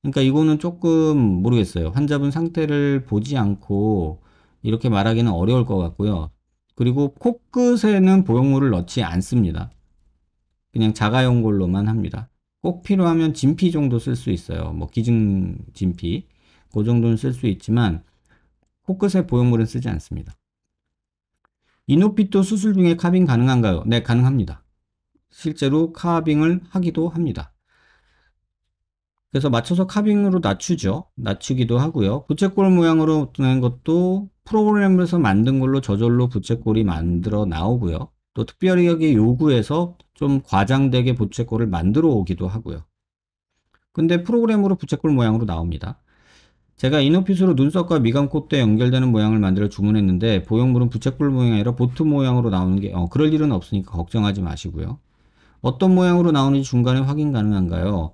A: 그러니까 이거는 조금 모르겠어요. 환자분 상태를 보지 않고 이렇게 말하기는 어려울 것 같고요. 그리고 코끝에는 보형물을 넣지 않습니다. 그냥 자가연골로만 합니다. 꼭 필요하면 진피 정도 쓸 수 있어요. 뭐 기증 진피 그 정도는 쓸 수 있지만 코끝에 보형물은 쓰지 않습니다. 이노피토 수술 중에 카빙 가능한가요? 네, 가능합니다. 실제로 카빙을 하기도 합니다. 그래서 맞춰서 카빙으로 낮추죠. 낮추기도 하고요. 부채꼴 모양으로 된 것도 프로그램에서 만든 걸로 저절로 부채꼴이 만들어 나오고요. 또 특별하게 요구해서 좀 과장되게 부채꼴을 만들어 오기도 하고요. 근데 프로그램으로 부채꼴 모양으로 나옵니다. 제가 이너핏으로 눈썹과 미간 콧대 연결되는 모양을 만들어 주문했는데 보형물은 부채꼴 모양이 아니라 보트 모양으로 나오는 게 그럴 일은 없으니까 걱정하지 마시고요. 어떤 모양으로 나오는지 중간에 확인 가능한가요?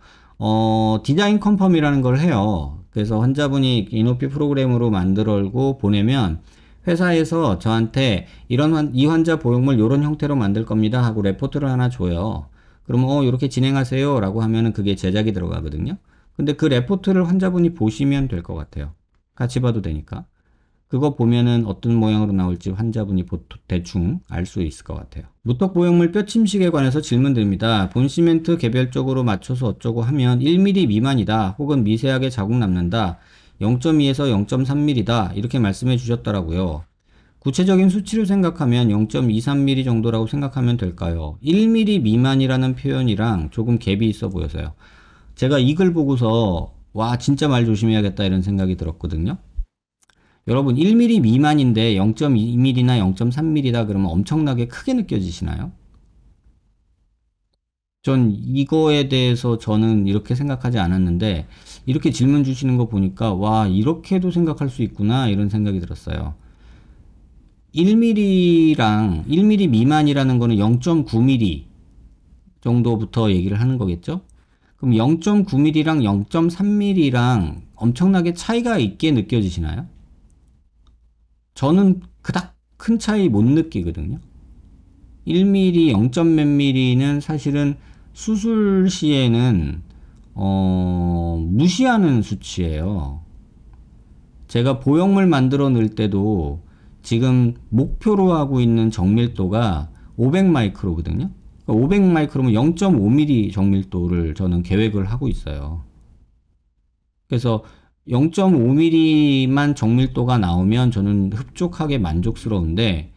A: 디자인 컨펌이라는 걸 해요. 그래서 환자분이 이노피 프로그램으로 만들고 보내면 회사에서 저한테 이 환자 보형물 이런 형태로 만들 겁니다 하고 레포트를 하나 줘요. 그러면 이렇게 진행하세요 라고 하면은 그게 제작이 들어가거든요. 근데 그 레포트를 환자분이 보시면 될 것 같아요. 같이 봐도 되니까. 그거 보면은 어떤 모양으로 나올지 환자분이 대충 알 수 있을 것 같아요. 무턱 보형물 뼈 침식에 관해서 질문 드립니다. 본시멘트 개별적으로 맞춰서 어쩌고 하면 1mm 미만이다. 혹은 미세하게 자국 남는다. 0.2에서 0.3mm다. 이렇게 말씀해 주셨더라고요. 구체적인 수치를 생각하면 0.23mm 정도라고 생각하면 될까요? 1mm 미만이라는 표현이랑 조금 갭이 있어 보여서요. 제가 이 글 보고서 와 진짜 말 조심해야겠다 이런 생각이 들었거든요. 여러분 1mm 미만인데 0.2mm나 0.3mm다 그러면 엄청나게 크게 느껴지시나요? 전 이거에 대해서 저는 이렇게 생각하지 않았는데 이렇게 질문 주시는 거 보니까 와 이렇게도 생각할 수 있구나 이런 생각이 들었어요. 1mm랑 1mm 미만이라는 거는 0.9mm 정도부터 얘기를 하는 거겠죠? 그럼 0.9mm랑 0.3mm랑 엄청나게 차이가 있게 느껴지시나요? 저는 그닥 큰 차이 못 느끼거든요. 1mm, 0. 몇 mm는 사실은 수술 시에는 무시하는 수치예요. 제가 보형물 만들어 넣을 때도 지금 목표로 하고 있는 정밀도가 500 마이크로거든요. 500 마이크로면 0.5mm 정밀도를 저는 계획을 하고 있어요. 그래서 0.5mm만 정밀도가 나오면 저는 흡족하게 만족스러운데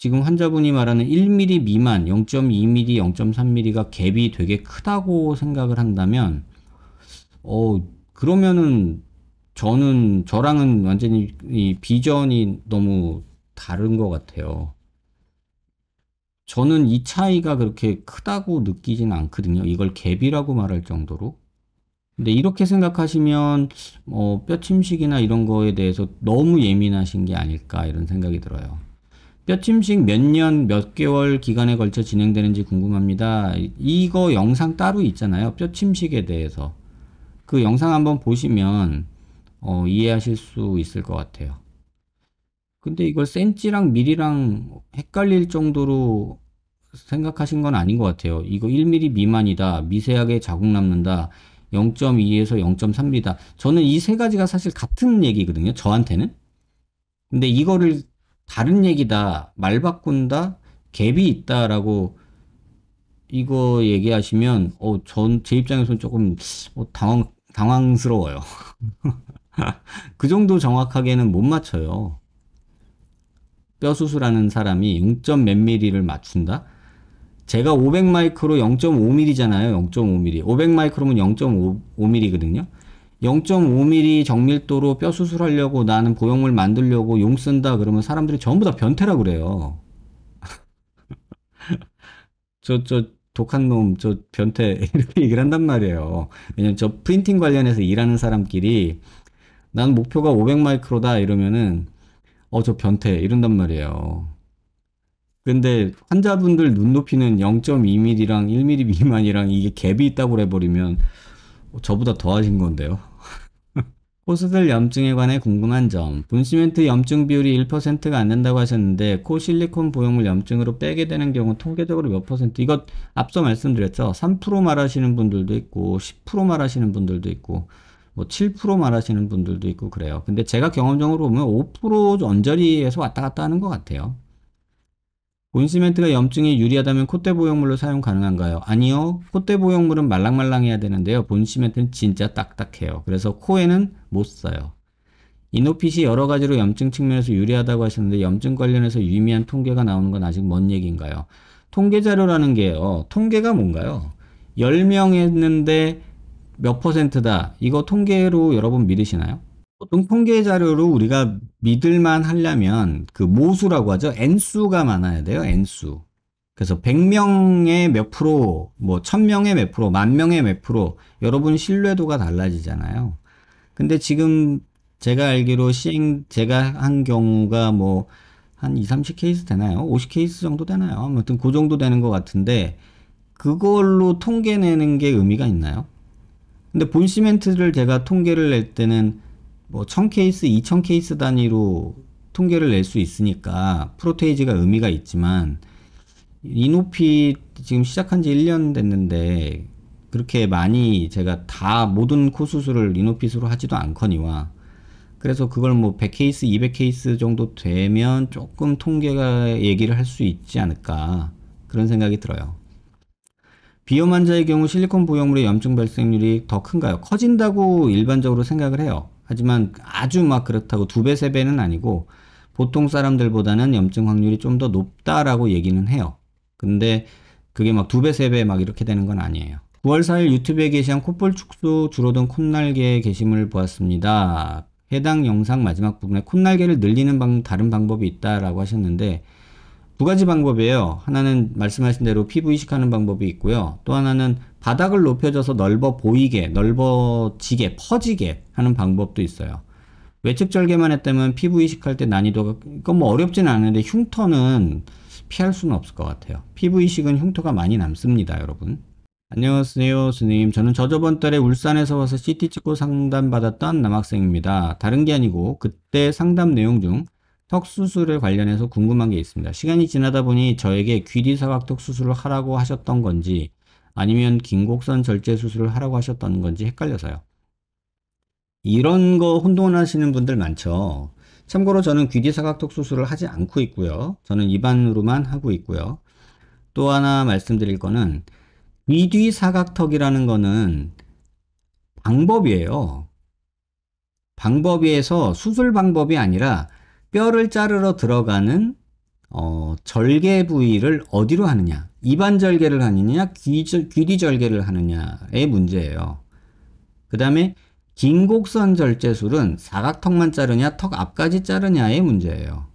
A: 지금 환자분이 말하는 1mm 미만, 0.2mm, 0.3mm가 갭이 되게 크다고 생각을 한다면, 그러면은 저랑은 완전히 이 비전이 너무 다른 것 같아요. 저는 이 차이가 그렇게 크다고 느끼진 않거든요. 이걸 갭이라고 말할 정도로. 근데 이렇게 생각하시면, 뼈 침식이나 이런 거에 대해서 너무 예민하신 게 아닐까, 이런 생각이 들어요. 뼈 침식 몇 년, 몇 개월 기간에 걸쳐 진행되는지 궁금합니다. 이거 영상 따로 있잖아요. 뼈 침식에 대해서. 그 영상 한번 보시면, 이해하실 수 있을 것 같아요. 근데 이걸 센치랑 미리랑 헷갈릴 정도로 생각하신 건 아닌 것 같아요. 이거 1mm 미만이다. 미세하게 자국 남는다. 0.2에서 0.3mm다. 저는 이 세 가지가 사실 같은 얘기거든요. 저한테는. 근데 이거를 다른 얘기다. 말 바꾼다. 갭이 있다라고 이거 얘기하시면 제 입장에서는 조금 당황스러워요. 그 정도 정확하게는 못 맞춰요. 뼈 수술하는 사람이 0. 몇 미리를 맞춘다? 제가 500 마이크로 0.5mm잖아요. 0.5mm. 500 마이크로면 0.5mm거든요. 0.5mm 정밀도로 뼈 수술하려고 나는 보형물 만들려고 용 쓴다 그러면 사람들이 전부 다 변태라 그래요. 저 독한 놈, 저 변태 이렇게 얘기를 한단 말이에요. 왜냐면 저 프린팅 관련해서 일하는 사람끼리 난 목표가 500 마이크로다 이러면은 저 변태 이런단 말이에요. 근데 환자분들 눈높이는 0.2mm랑 1mm 미만이랑 이게 갭이 있다고 해버리면 저보다 더 하신 건데요. 코수술 염증에 관해 궁금한 점. 분시멘트 염증 비율이 1%가 안 된다고 하셨는데 코 실리콘 보형물 염증으로 빼게 되는 경우 통계적으로 몇 퍼센트? 이것 앞서 말씀드렸죠. 3% 말하시는 분들도 있고 10% 말하시는 분들도 있고 뭐 7% 말하시는 분들도 있고 그래요. 근데 제가 경험적으로 보면 5% 언저리에서 왔다 갔다 하는 것 같아요. 본시멘트가 염증에 유리하다면 콧대 보형물로 사용 가능한가요? 아니요. 콧대 보형물은 말랑말랑해야 되는데요. 본시멘트는 진짜 딱딱해요. 그래서 코에는 못 써요. 이노핏이 여러 가지로 염증 측면에서 유리하다고 하셨는데 염증 관련해서 유의미한 통계가 나오는 건 아직 먼 얘기인가요? 통계 자료라는 게요. 통계가 뭔가요? 10명 했는데 몇 퍼센트다. 이거 통계로 여러분 믿으시나요? 보통 통계 자료로 우리가 믿을만 하려면 그 모수라고 하죠. N수가 많아야 돼요. N수. 그래서 100명의 몇 프로, 뭐 1000명의 몇 프로, 10,000명의 몇 프로, 여러분 신뢰도가 달라지잖아요. 근데 지금 제가 알기로 제가 한 경우가 뭐 한 2, 30 케이스 되나요? 50 케이스 정도 되나요? 아무튼 그 정도 되는 것 같은데 그걸로 통계 내는 게 의미가 있나요? 근데 본시멘트를 제가 통계를 낼 때는 뭐 1000케이스, 2000케이스 단위로 통계를 낼 수 있으니까 프로테이지가 의미가 있지만 이노피 지금 시작한 지 1년 됐는데 그렇게 많이 제가 다 모든 코 수술을 이노핏으로 하지도 않거니와 그래서 그걸 뭐 100케이스, 200케이스 정도 되면 조금 통계가 얘기를 할 수 있지 않을까 그런 생각이 들어요. 비염 환자의 경우 실리콘 보형물의 염증 발생률이 더 큰가요? 커진다고 일반적으로 생각을 해요. 하지만 아주 막 그렇다고 2배, 3배는 아니고 보통 사람들보다는 염증 확률이 좀 더 높다라고 얘기는 해요. 근데 그게 막 2배, 3배 막 이렇게 되는 건 아니에요. 9월 4일 유튜브에 게시한 콧볼 축소 줄어든 콧날개 게시물을 보았습니다. 해당 영상 마지막 부분에 콧날개를 늘리는 다른 방법이 있다라고 하셨는데 두 가지 방법이에요. 하나는 말씀하신 대로 피부 이식하는 방법이 있고요. 또 하나는 바닥을 높여줘서 넓어 보이게, 넓어지게, 퍼지게 하는 방법도 있어요. 외측 절개만 했다면 피부 이식할 때 난이도가, 이건 뭐 어렵진 않은데 흉터는 피할 수는 없을 것 같아요. 피부 이식은 흉터가 많이 남습니다, 여러분. 안녕하세요, 스님. 저는 저저번 달에 울산에서 와서 CT 찍고 상담받았던 남학생입니다. 다른 게 아니고 그때 상담 내용 중 턱 수술에 관련해서 궁금한 게 있습니다. 시간이 지나다 보니 저에게 귀뒤사각턱 수술을 하라고 하셨던 건지 아니면 긴곡선 절제 수술을 하라고 하셨던 건지 헷갈려서요. 이런 거 혼돈하시는 분들 많죠. 참고로 저는 귀뒤사각턱 수술을 하지 않고 있고요. 저는 입안으로만 하고 있고요. 또 하나 말씀드릴 거는 귀뒤사각턱이라는 거는 방법이에요. 방법에서 수술 방법이 아니라 뼈를 자르러 들어가는 절개 부위를 어디로 하느냐, 입안 절개를 하느냐, 귀뒤 절개를 하느냐의 문제예요. 그 다음에 긴 곡선 절제술은 사각턱만 자르냐, 턱 앞까지 자르냐의 문제예요.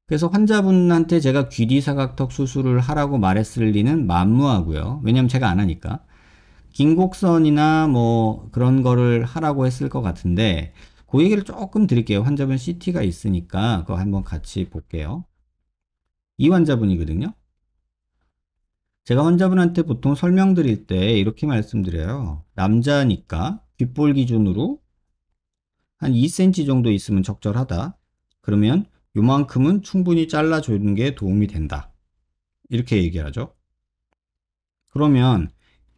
A: 그래서 환자분한테 제가 귀뒤 사각턱 수술을 하라고 말했을 리는 만무하고요. 왜냐면 제가 안 하니까. 긴 곡선이나 뭐 그런 거를 하라고 했을 것 같은데, 그 얘기를 조금 드릴게요. 환자분 CT가 있으니까 그거 한번 같이 볼게요. 이 환자분이거든요. 제가 환자분한테 보통 설명드릴 때 이렇게 말씀드려요. 남자니까 귓볼 기준으로 한 2cm 정도 있으면 적절하다. 그러면 요만큼은 충분히 잘라주는 게 도움이 된다. 이렇게 얘기하죠. 그러면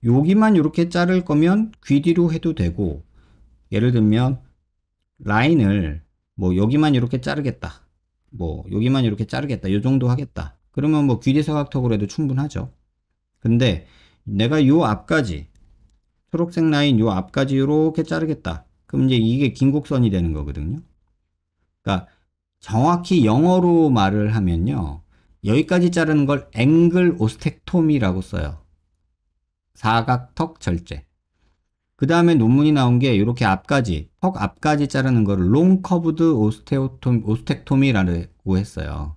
A: 여기만 이렇게 자를 거면 귀 뒤로 해도 되고, 예를 들면 라인을 뭐 여기만 이렇게 자르겠다, 뭐 여기만 이렇게 자르겠다, 요 정도 하겠다, 그러면 뭐 귀뒤 사각턱으로 해도 충분하죠. 근데 내가 요 앞까지, 초록색 라인 요 앞까지 이렇게 자르겠다, 그럼 이제 이게 긴 곡선이 되는 거거든요. 그러니까 정확히 영어로 말을 하면요, 여기까지 자르는 걸 앵글 오스텍토미라고 써요. 사각턱 절제. 그 다음에 논문이 나온 게 이렇게 앞까지, 턱 앞까지 자르는 거를 롱 커브드 오스텍토미라고 했어요.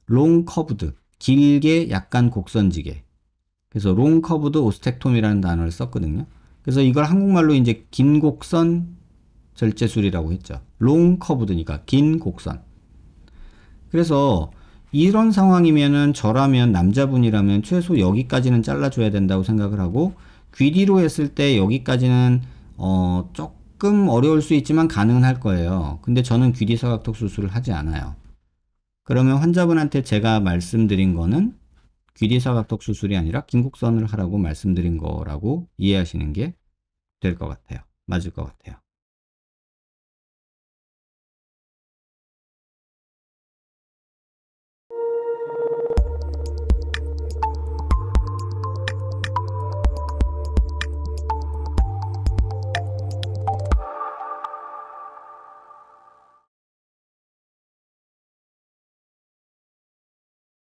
A: 롱 커브드, 길게 약간 곡선지게. 그래서 롱 커브드 오스텍토미라는 단어를 썼거든요. 그래서 이걸 한국말로 이제 긴 곡선 절제술이라고 했죠. 롱 커브드니까 긴 곡선. 그래서 이런 상황이면은 저라면, 남자분이라면 최소 여기까지는 잘라줘야 된다고 생각을 하고, 귀 뒤로 했을 때 여기까지는 조금 어려울 수 있지만 가능은 할 거예요. 근데 저는 귀뒤 사각턱 수술을 하지 않아요. 그러면 환자분한테 제가 말씀드린 거는 귀뒤 사각턱 수술이 아니라 긴 곡선을 하라고 말씀드린 거라고 이해하시는 게 될 것 같아요. 맞을 것 같아요.